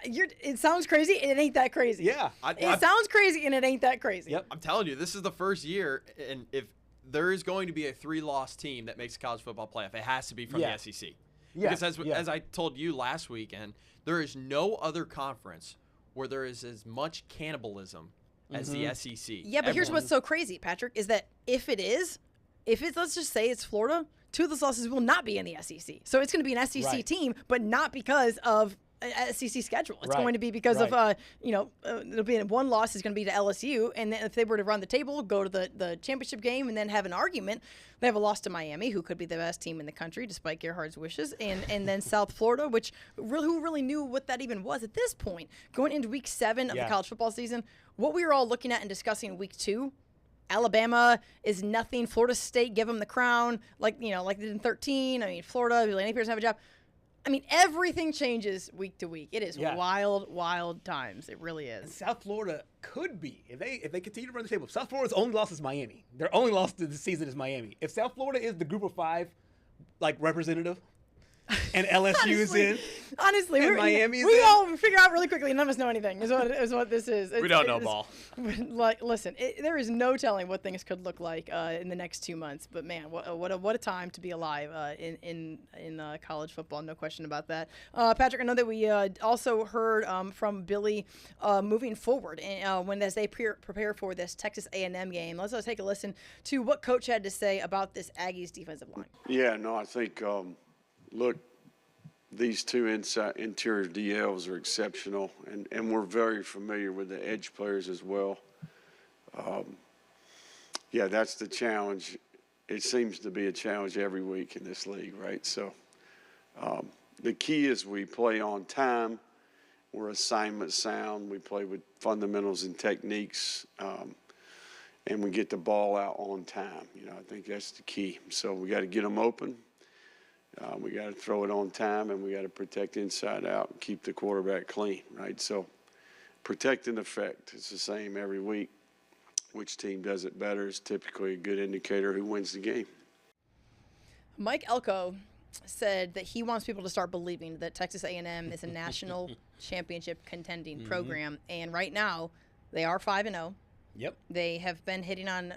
it sounds crazy and it ain't that crazy.
Yeah.
It sounds crazy and it ain't that crazy.
Yep.
I'm telling you, this is the first year, and if there is going to be a 3-loss team that makes a college football playoff, it has to be from the SEC.
Yeah.
Because as I told you last weekend, there is no other conference where there is as much cannibalism as the SEC.
Yeah, but here's what's so crazy, Patrick, is that let's just say it's Florida, 2 of those losses will not be in the SEC. So it's going to be an SEC team, but not because of SEC schedule. It's going to be because of, it'll be 1 loss is going to be to LSU. And then if they were to run the table, go to the championship game and then have an argument, they have a loss to Miami, who could be the best team in the country, despite Gerhard's wishes. And then South Florida, who really knew what that even was at this point. Going into week 7 of the college football season, what we were all looking at and discussing in week 2, Alabama is nothing. Florida State, give them the crown, like they did in 13. I mean, Florida, Billy Napier doesn't have a job. I mean, everything changes week to week. It is wild, wild times. It really is.
And South Florida could be, if they continue to run the table. South Florida's only loss is Miami. Their only loss to the season is Miami. If South Florida is the Group of 5, representative, and LSU is in.
Honestly,
and Miami is
we all figure out really quickly. None of us know anything. Is what this is.
We don't know ball.
Listen, there is no telling what things could look like in the next 2 months. But man, what a time to be alive in college football. No question about that. Patrick, I know that we also heard from Billy moving forward and as they prepare for this Texas A&M game. Let's take a listen to what Coach had to say about this Aggies defensive line.
Yeah, no, I think. Look, these 2 interior DLs are exceptional, and we're very familiar with the edge players as well. That's the challenge. It seems to be a challenge every week in this league, right? So the key is we play on time. We're assignment sound. We play with fundamentals and techniques, and we get the ball out on time. I think that's the key. So we got to get them open. We got to throw it on time, and we got to protect inside out and keep the quarterback clean, right? So protect and effect. It's the same every week. Which team does it better is typically a good indicator who wins the game.
Mike Elko said that he wants people to start believing that Texas A&M is a national championship contending program, and right now they are 5-0.
Yep.
They have been hitting on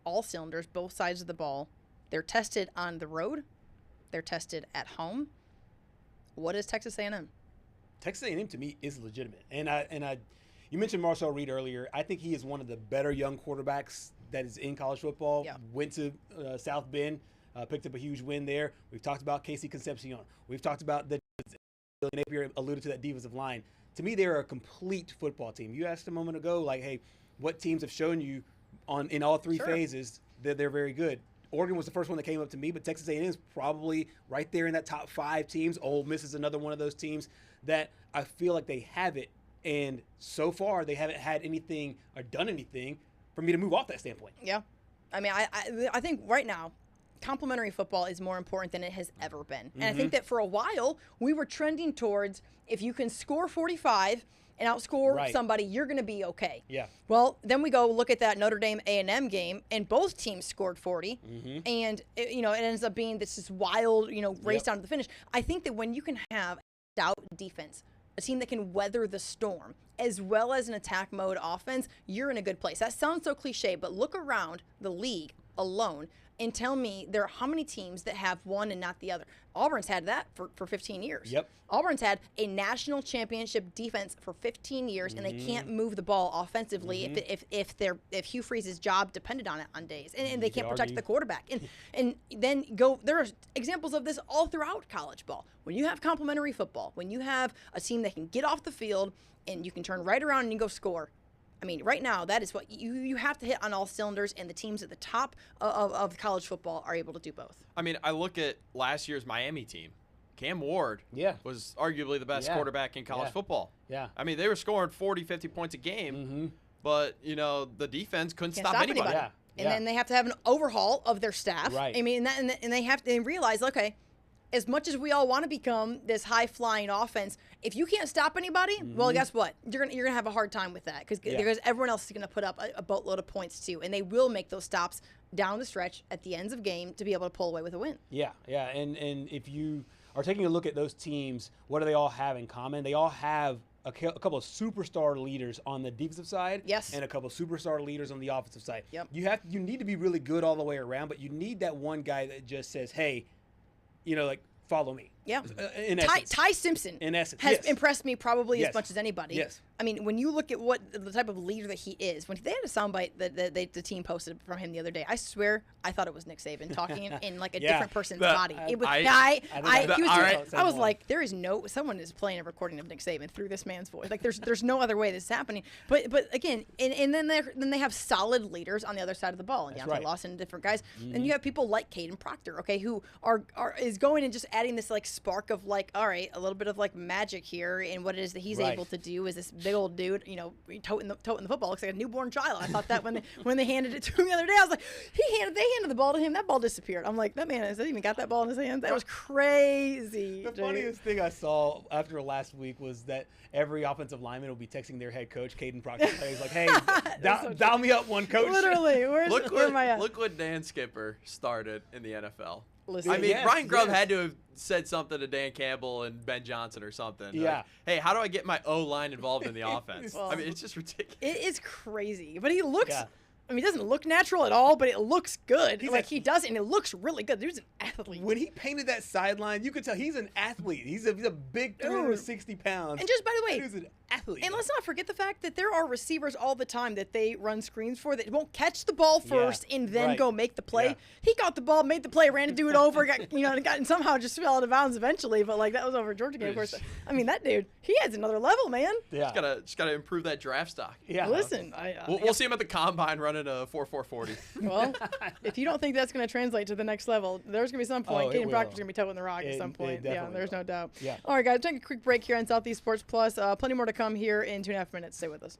all cylinders, both sides of the ball. They're tested on the road. They're tested at home. What is Texas A&M?
Texas A&M to me is legitimate, and you mentioned Marshall Reed earlier. I think he is one of the better young quarterbacks that is in college football.
Yeah.
Went to South Bend, picked up a huge win there. We've talked about Casey Concepcion. We've talked about Billy Napier alluded to that defensive line. To me, they're a complete football team. You asked a moment ago, hey, what teams have shown you in all 3 phases that they're very good? Oregon was the first one that came up to me, but Texas A&M is probably right there in that top 5 teams. Ole Miss is another one of those teams that I feel like they have it, and so far they haven't had anything or done anything for me to move off that standpoint.
Yeah. I mean, I think right now, complimentary football is more important than it has ever been. And I think that for a while, we were trending towards if you can score 45 and outscore
Right.
somebody, you're going to be okay.
Yeah.
Well, then we go look at that Notre Dame A&M game, and both teams scored 40, and it ends up being this wild, race down to the finish. I think that when you can have stout defense, a team that can weather the storm, as well as an attack mode offense, you're in a good place. That sounds so cliche, but look around the league alone and tell me there are how many teams that have one and not the other. Auburn's had that for 15 years.
Yep.
Auburn's had a national championship defense for 15 years, and they can't move the ball offensively if Hugh Freeze's job depended on it on days, and they can't protect the quarterback. And then there are examples of this all throughout college ball. When you have complementary football, when you have a team that can get off the field and you can turn right around and you go score. I mean, right now, that is what you have to hit on all cylinders, and the teams at the top of college football are able to do both.
I mean, I look at last year's Miami team. Cam Ward was arguably the best quarterback in college football.
Yeah.
I mean, they were scoring 40, 50 points a game, but, the defense couldn't stop anybody.
Yeah. And then they have to have an overhaul of their staff.
Right.
I mean, and they have to realize, okay, as much as we all want to become this high-flying offense, if you can't stop anybody, well, guess what? You're gonna have a hard time with that because everyone else is going to put up a boatload of points too, and they will make those stops down the stretch at the ends of game to be able to pull away with a win.
Yeah, and if you are taking a look at those teams, what do they all have in common? They all have a couple of superstar leaders on the defensive side,
yes,
and a couple of superstar leaders on the offensive side.
Yep.
You need to be really good all the way around, but you need that one guy that just says, "Hey, follow me."
Yeah.
Ty
Simpson
in essence,
has impressed me probably as much as anybody.
Yes.
I mean, when you look at what the type of leader that he is, when they had a soundbite that the team posted from him the other day, I swear I thought it was Nick Saban talking in like a different person's body. It was I was like, there is someone is playing a recording of Nick Saban through this man's voice. Like there's no other way this is happening. But again, and then they have solid leaders on the other side of the ball, and Deontay Lawson and different guys. And you have people like Caden Proctor, okay, who is going and just adding this like spark of like, all right, a little bit of like magic here, and what it is that he's able to do is this big old dude, toting the football, looks like a newborn child. I thought that when they handed it to him the other day, I was like, they handed the ball to him, that ball disappeared. I'm like, that man has even got that ball in his hands. That was crazy.
The funniest thing I saw after last week was that every offensive lineman will be texting their head coach, Caden Proctor. He's like, hey, dial me up one, coach.
Literally, where am I at?
Look what Dan Skipper started in the NFL.
Listen,
I mean, Ryan Grubb had to have said something to Dan Campbell and Ben Johnson or something.
Yeah.
Like, hey, how do I get my O-line involved in the offense?
Well,
I mean, it's just ridiculous.
It is crazy. But he looks I mean, he doesn't look natural at all, but it looks good. He does, and it looks really good. Dude's an athlete.
When he painted that sideline, you could tell he's an athlete. He's a big 360 pounds.
And just by the way,
he's an athlete.
And let's not forget the fact that there are receivers all the time that they run screens for that won't catch the ball first and then go make the play. Yeah. He got the ball, made the play, ran to do it over, and somehow just fell out of bounds eventually. But that was over Georgia game, of course. I mean, that dude, he has another level, man.
Yeah.
Just gotta improve that draft stock.
Yeah.
Listen,
we'll see him at the combine running a 4.40.
Well, if you don't think that's going to translate to the next level, there's going to be some point. Caden Proctor's going to be toting the rock at some point. Yeah, there's no doubt.
Yeah.
All right, guys, take a quick break here on Southeast Sports Plus. Plenty more to come here in 2.5 minutes. Stay with us.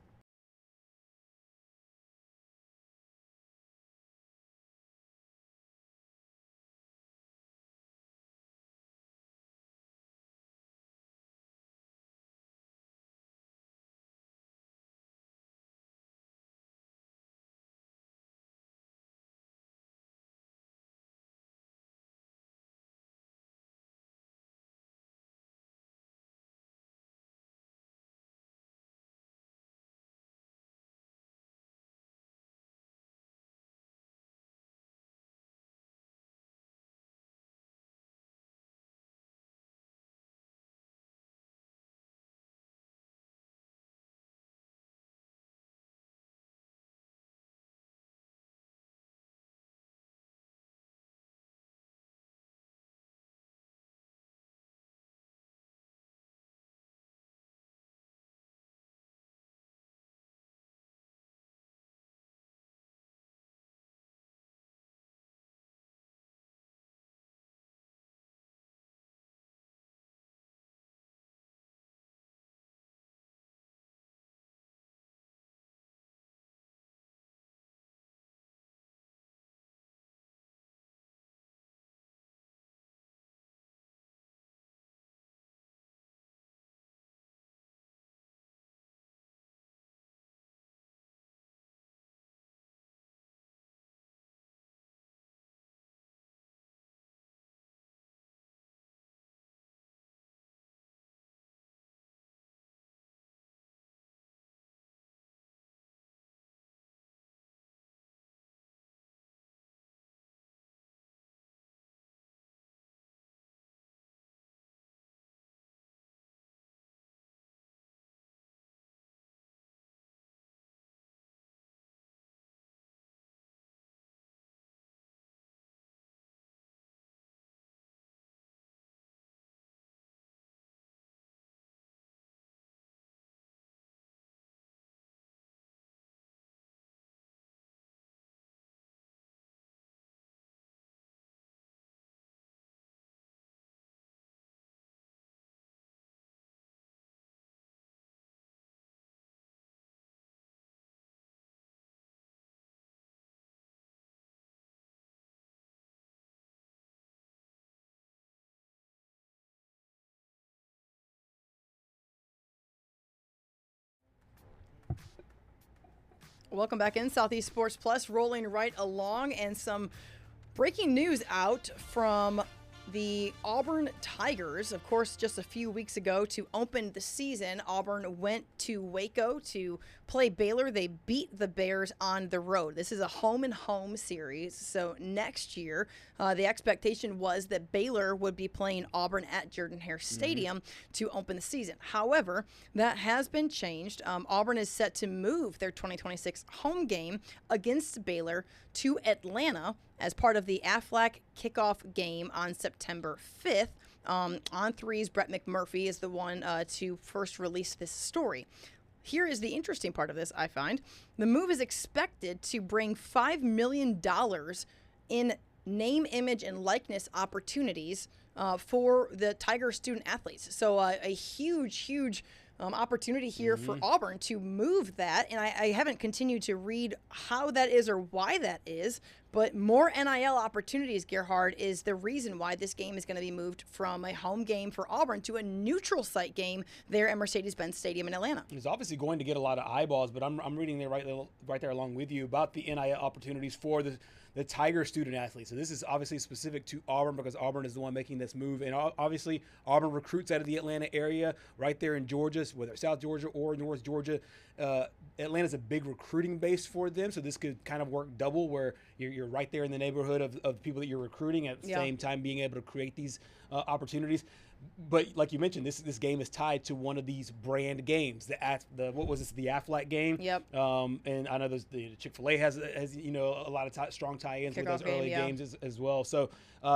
Welcome back in Southeast Sports Plus, rolling right along, and some breaking news out from the Auburn Tigers. Of course, just a few weeks ago to open the season, Auburn went to Waco to play Baylor. They beat the Bears on the road. This is a home-and-home series. So next year, the expectation was that Baylor would be playing Auburn at Jordan-Hare Stadium to open the season. However, that has been changed. Auburn is set to move their 2026 home game against Baylor to Atlanta as part of the AFLAC kickoff game on September 5th. On three's Brett McMurphy is the one to first release this story. Here is the interesting part of this, I find. The move is expected to bring $5 million in name, image, and likeness opportunities for the Tiger student athletes. So a huge opportunity here for Auburn to move that. And I haven't continued to read how that is or why that is, but more NIL opportunities, Gerhard, is the reason why this game is going to be moved from a home game for Auburn to a neutral site game there at Mercedes-Benz Stadium in Atlanta.
It's obviously going to get a lot of eyeballs, but I'm reading there right there along with you about the NIL opportunities for the Tiger student athletes. So this is obviously specific to Auburn because Auburn is the one making this move. And obviously Auburn recruits out of the Atlanta area right there in Georgia, whether it's South Georgia or North Georgia. Atlanta's a big recruiting base for them, so this could kind of work double where you're right there in the neighborhood of people that you're recruiting at the same time being able to create these opportunities. But like you mentioned, this game is tied to one of these brand games. What was this? The AFLAC game.
Yep.
And I know the Chick-fil-A has a lot of strong tie-ins with those early games as well. So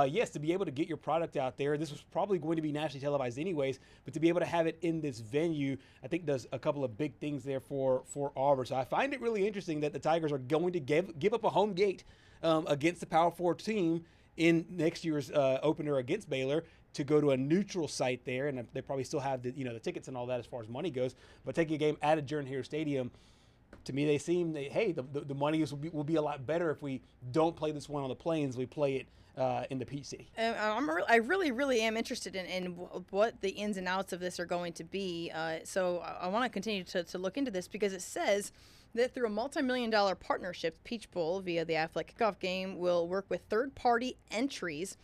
yes, to be able to get your product out there, this was probably going to be nationally televised anyways. But to be able to have it in this venue, I think does a couple of big things there for Auburn. So I find it really interesting that the Tigers are going to give up a home gate against the Power 4 team in next year's opener against Baylor to go to a neutral site there, and they probably still have the tickets and all that as far as money goes. But taking a game at a Jordan-Hare Stadium, to me, the money will be a lot better if we don't play this one on the Plains. We play it in the Peach City.
I really am interested in what the ins and outs of this are going to be. So I want to continue to look into this because it says that through a multi-million-dollar partnership, Peach Bowl via the Athletic Kickoff game will work with third-party entities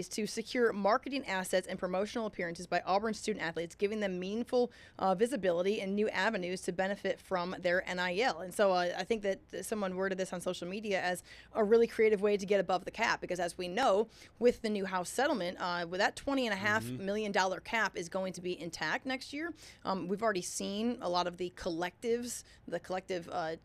to secure marketing assets and promotional appearances by Auburn student athletes, giving them meaningful visibility and new avenues to benefit from their NIL. And so I think that someone worded this on social media as a really creative way to get above the cap, because as we know, with the new House settlement, with that $20.5 million cap is going to be intact next year. We've already seen a lot of the collective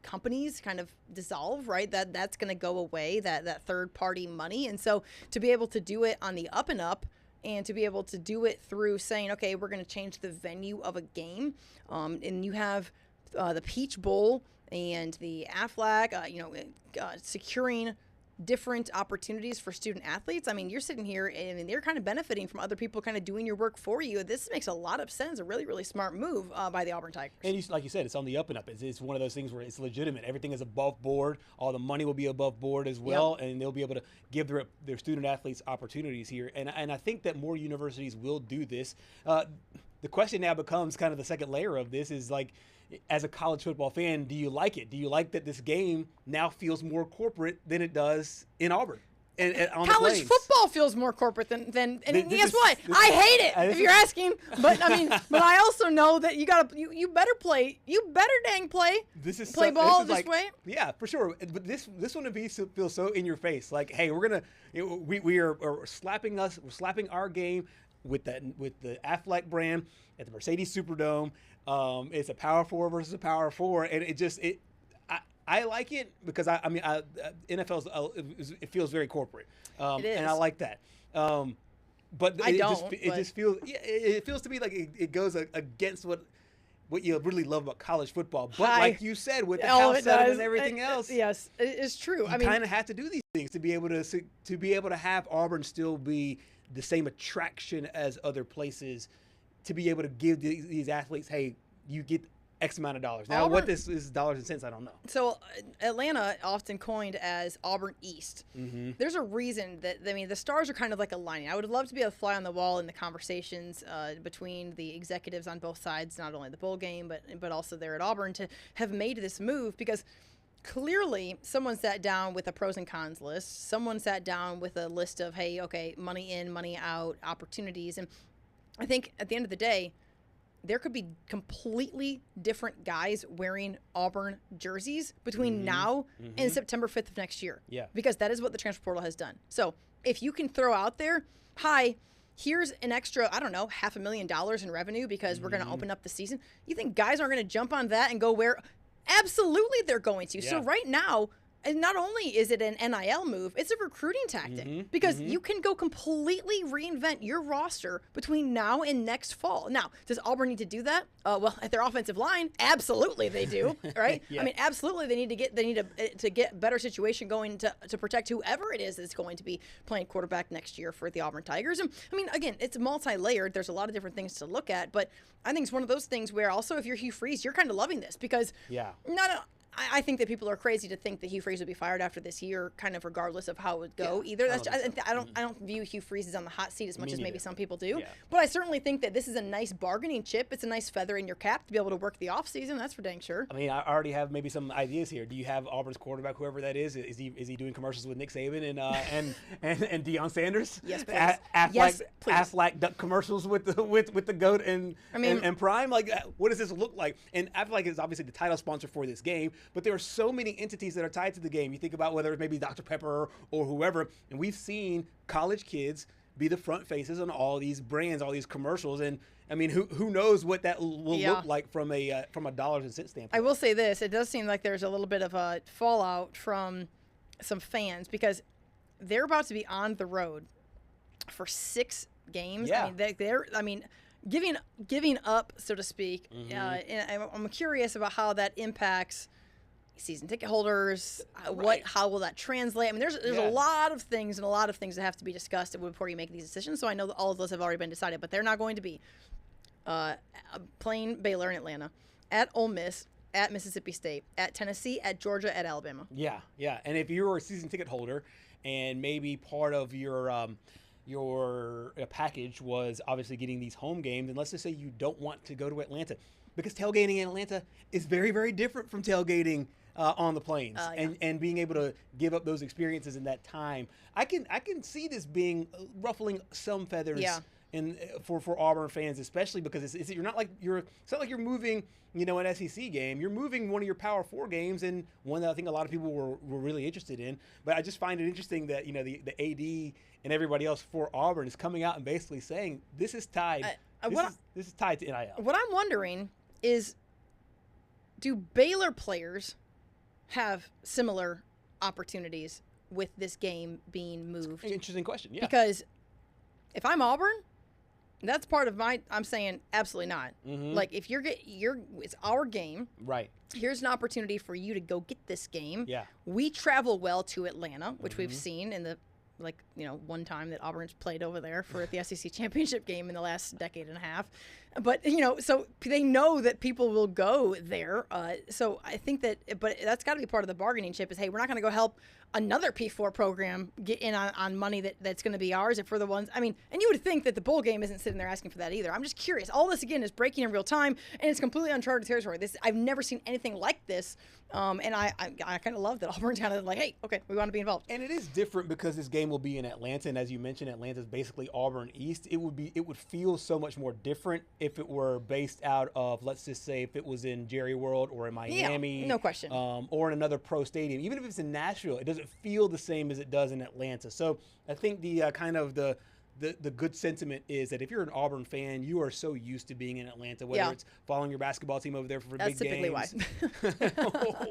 companies kind of dissolve, right? That's going to go away, that third-party money. And so to be able to do it on the up and up, and to be able to do it through saying, okay, we're going to change the venue of a game, and you have the Peach Bowl and the AFLAC, securing different opportunities for student athletes. I mean, you're sitting here and they're kind of benefiting from other people kind of doing your work for you. This makes a lot of sense. A really, really smart move by the Auburn Tigers. And
like you said, it's on the up and up. It's one of those things where it's legitimate. Everything is above board. All the money will be above board as well, and they'll be able to give their student athletes opportunities here. And I think that more universities will do this. The question now becomes kind of the second layer of this is like, as a college football fan, do you like it? Do you like that this game now feels more corporate than it does in Auburn? And on
college football feels more corporate than guess what? I hate it if you're asking. But but I also know that you better dang play ball this way.
Yeah, for sure. But this one would feel so in your face. Like, hey, we're slapping our game with the Aflac brand at the Mercedes Superdome. It's a Power 4 versus a Power 4, and I like it because NFL it feels very corporate,
it is.
And I like that. But it feels to me like it goes against what you really love about college football. But like you said, with the house settlement and everything else,
yes, it's true.
You kind of have to do these things to be able to have Auburn still be the same attraction as other places, to be able to give these athletes, hey, you get X amount of dollars. Now, what this is dollars and cents, I don't know.
So Atlanta, often coined as Auburn East. There's a reason that, the stars are kind of like aligning. I would love to be a fly on the wall in the conversations between the executives on both sides, not only the bowl game, but also there at Auburn, to have made this move, because clearly someone sat down with a pros and cons list. Someone sat down with a list of, hey, okay, money in, money out, opportunities. And I think at the end of the day, there could be completely different guys wearing Auburn jerseys between now and September 5th of next year.
Yeah.
Because that is what the transfer portal has done. So if you can throw out there, hi, here's an extra, I don't know, $500,000 in revenue because we're going to open up the season, you think guys aren't going to jump on that and go wear? Absolutely they're going to. Yeah. So right now, and not only is it an NIL move, it's a recruiting tactic, because you can go completely reinvent your roster between now and next fall. Now, does Auburn need to do that? Well, at their offensive line, absolutely they do, right?
Yeah.
I mean, absolutely they need to get better situation going to protect whoever it is that's going to be playing quarterback next year for the Auburn Tigers. And I mean, again, it's multi-layered. There's a lot of different things to look at, but I think it's one of those things where also if you're Hugh Freeze, you're kind of loving this, because I think that people are crazy to think that Hugh Freeze would be fired after this year, kind of regardless of how it would go. Either I don't view Hugh Freeze as on the hot seat as much as maybe some people do. Yeah. But I certainly think that this is a nice bargaining chip. It's a nice feather in your cap to be able to work the offseason. That's for dang sure.
I mean, I already have maybe some ideas here. Do you have Auburn's quarterback, whoever that is he doing commercials with Nick Saban and Deion Sanders?
Yes, please.
Yes, please. Aflac duck commercials with the goat and Prime. Like, what does this look like? And Aflac is obviously the title sponsor for this game, but there are so many entities that are tied to the game. You think about whether it's maybe Dr. Pepper or whoever, and we've seen college kids be the front faces on all these brands, all these commercials, and I mean, who knows what that will look like from a dollars and cents standpoint.
I will say this: it does seem like there's a little bit of a fallout from some fans, because they're about to be on the road for 6 games.
Yeah.
I mean, giving up, so to speak. And I'm curious about how that impacts season ticket holders. How will that translate? I mean, there's a lot of things that have to be discussed before you make these decisions. So I know that all of those have already been decided, but they're not going to be playing Baylor in Atlanta, at Ole Miss, at Mississippi State, at Tennessee, at Georgia, at Alabama.
Yeah. And if you're a season ticket holder and maybe part of your package was obviously getting these home games, and let's just say you don't want to go to Atlanta, because tailgating in Atlanta is very, very different from tailgating on the plains, and being able to give up those experiences in that time. I can see this being ruffling some feathers for Auburn fans, especially because it's not like you're moving, an SEC game. You're moving one of your Power 4 games, and one that I think a lot of people were really interested in. But I just find it interesting that the AD and everybody else for Auburn is coming out and basically saying this is tied. This is tied to NIL.
What I'm wondering is, do Baylor players have similar opportunities with this game being moved?
Interesting question. Yeah.
Because if I'm Auburn, that's part of I'm saying absolutely not. Like, if it's our game.
Right.
Here's an opportunity for you to go get this game.
Yeah.
We travel well to Atlanta, which we've seen in the one time that Auburn's played over there for the SEC championship game in the last decade and a half. But, so they know that people will go there. So I think but that's got to be part of the bargaining chip is, hey, we're not going to go help another P4 program get in on money that's going to be ours. If we're the ones, and you would think that the bowl game isn't sitting there asking for that either. I'm just curious. All this, again, is breaking in real time, and it's completely uncharted territory. I've never seen anything like this. And I kind of love that Auburn's kind of like, hey, okay, we want to be involved.
And it is different because this game will be in Atlanta, and as you mentioned, Atlanta's basically Auburn East. It would feel so much more different if it were based out of, let's just say, if it was in Jerry World or in Miami,
no question,
or in another pro stadium. Even if it's in Nashville, it doesn't feel the same as it does in Atlanta. So I think the the good sentiment is that if you're an Auburn fan, you are so used to being in Atlanta, whether it's following your basketball team over there for
That's
big
games.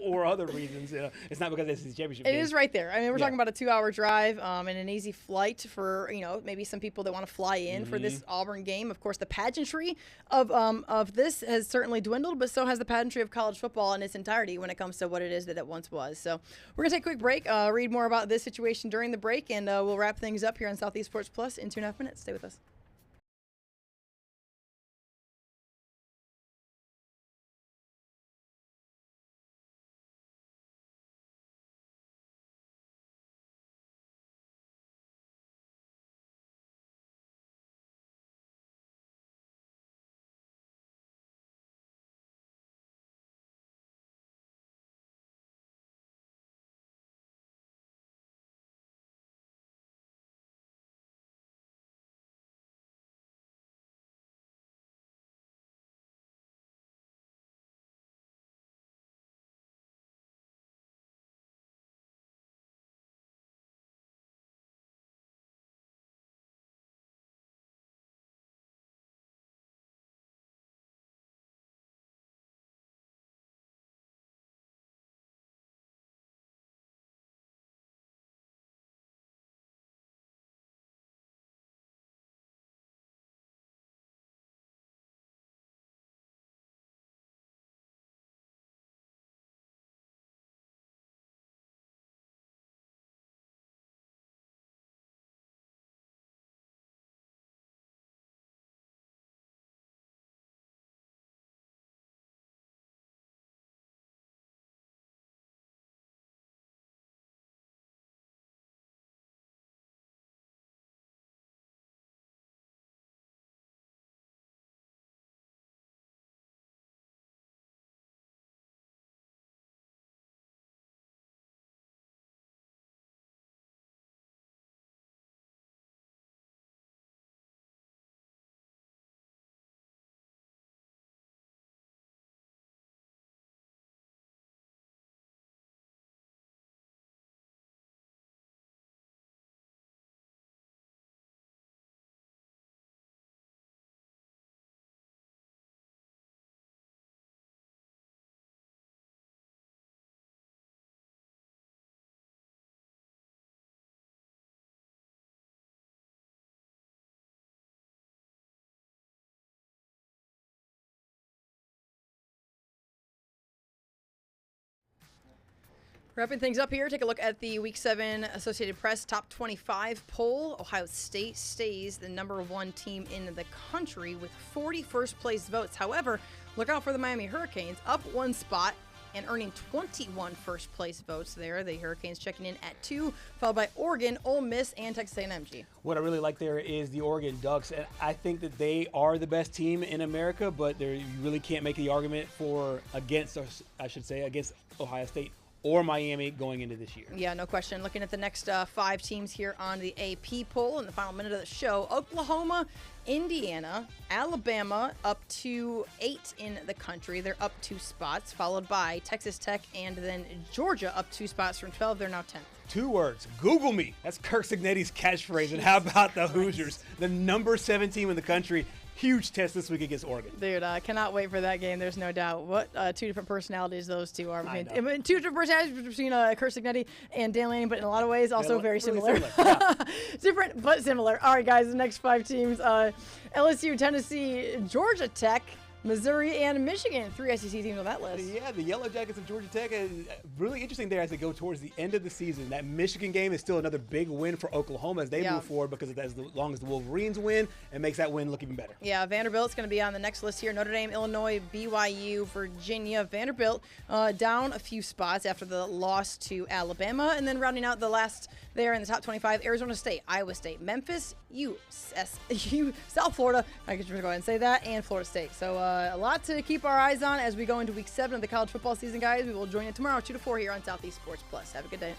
or other reasons. It's not because it's the championship game.
It is right there. We're talking about a 2-hour drive and an easy flight for, maybe some people that want to fly in for this Auburn game. Of course, the pageantry of this has certainly dwindled, but so has the pageantry of college football in its entirety when it comes to what it is that it once was. So we're going to take a quick break, read more about this situation during the break, and we'll wrap things up here on Southeast Sports Plus in 2.5 minutes. Stay with us. Wrapping things up here, take a look at the Week 7 Associated Press Top 25 poll. Ohio State stays the #1 team in the country with 40 first-place votes. However, look out for the Miami Hurricanes, up 1 spot and earning 21 first-place votes there. The Hurricanes checking in at 2, followed by Oregon, Ole Miss, and Texas A&M.
What I really like there is the Oregon Ducks, and I think that they are the best team in America, but you really can't make the argument against Ohio State or Miami going into this year.
Yeah, no question. Looking at the next 5 teams here on the AP poll in the final minute of the show, Oklahoma, Indiana, Alabama up to 8 in the country. They're up 2 spots, followed by Texas Tech and then Georgia up 2 spots from 12. They're now 10th.
2 words, Google me. That's Kirk Cignetti's catchphase. And how about the Hoosiers, the #7 team in the country? Huge test this week against Oregon.
Dude, I cannot wait for that game. There's no doubt. What 2 different personalities those two are. I mean, 2 different personalities between Kirk Cignetti and Dan Lanning, but in a lot of ways also very similar.
Really yeah.
Different, but similar. All right, guys, the next 5 teams, LSU, Tennessee, Georgia Tech, Missouri, and Michigan. 3 SEC teams on that list.
Yeah, the Yellow Jackets of Georgia Tech is really interesting there as they go towards the end of the season. That Michigan game is still another big win for Oklahoma as they move forward, because as long as the Wolverines win, it makes that win look even better.
Yeah, Vanderbilt's going to be on the next list here. Notre Dame, Illinois, BYU, Virginia. Vanderbilt down a few spots after the loss to Alabama. And then rounding out the last there in the top 25, Arizona State, Iowa State, Memphis, South Florida, I could just go ahead and say that, and Florida State. So a lot to keep our eyes on as we go into Week 7 of the college football season, guys. We will join you tomorrow, 2 to 4 here on Southeast Sports Plus. Have a good day.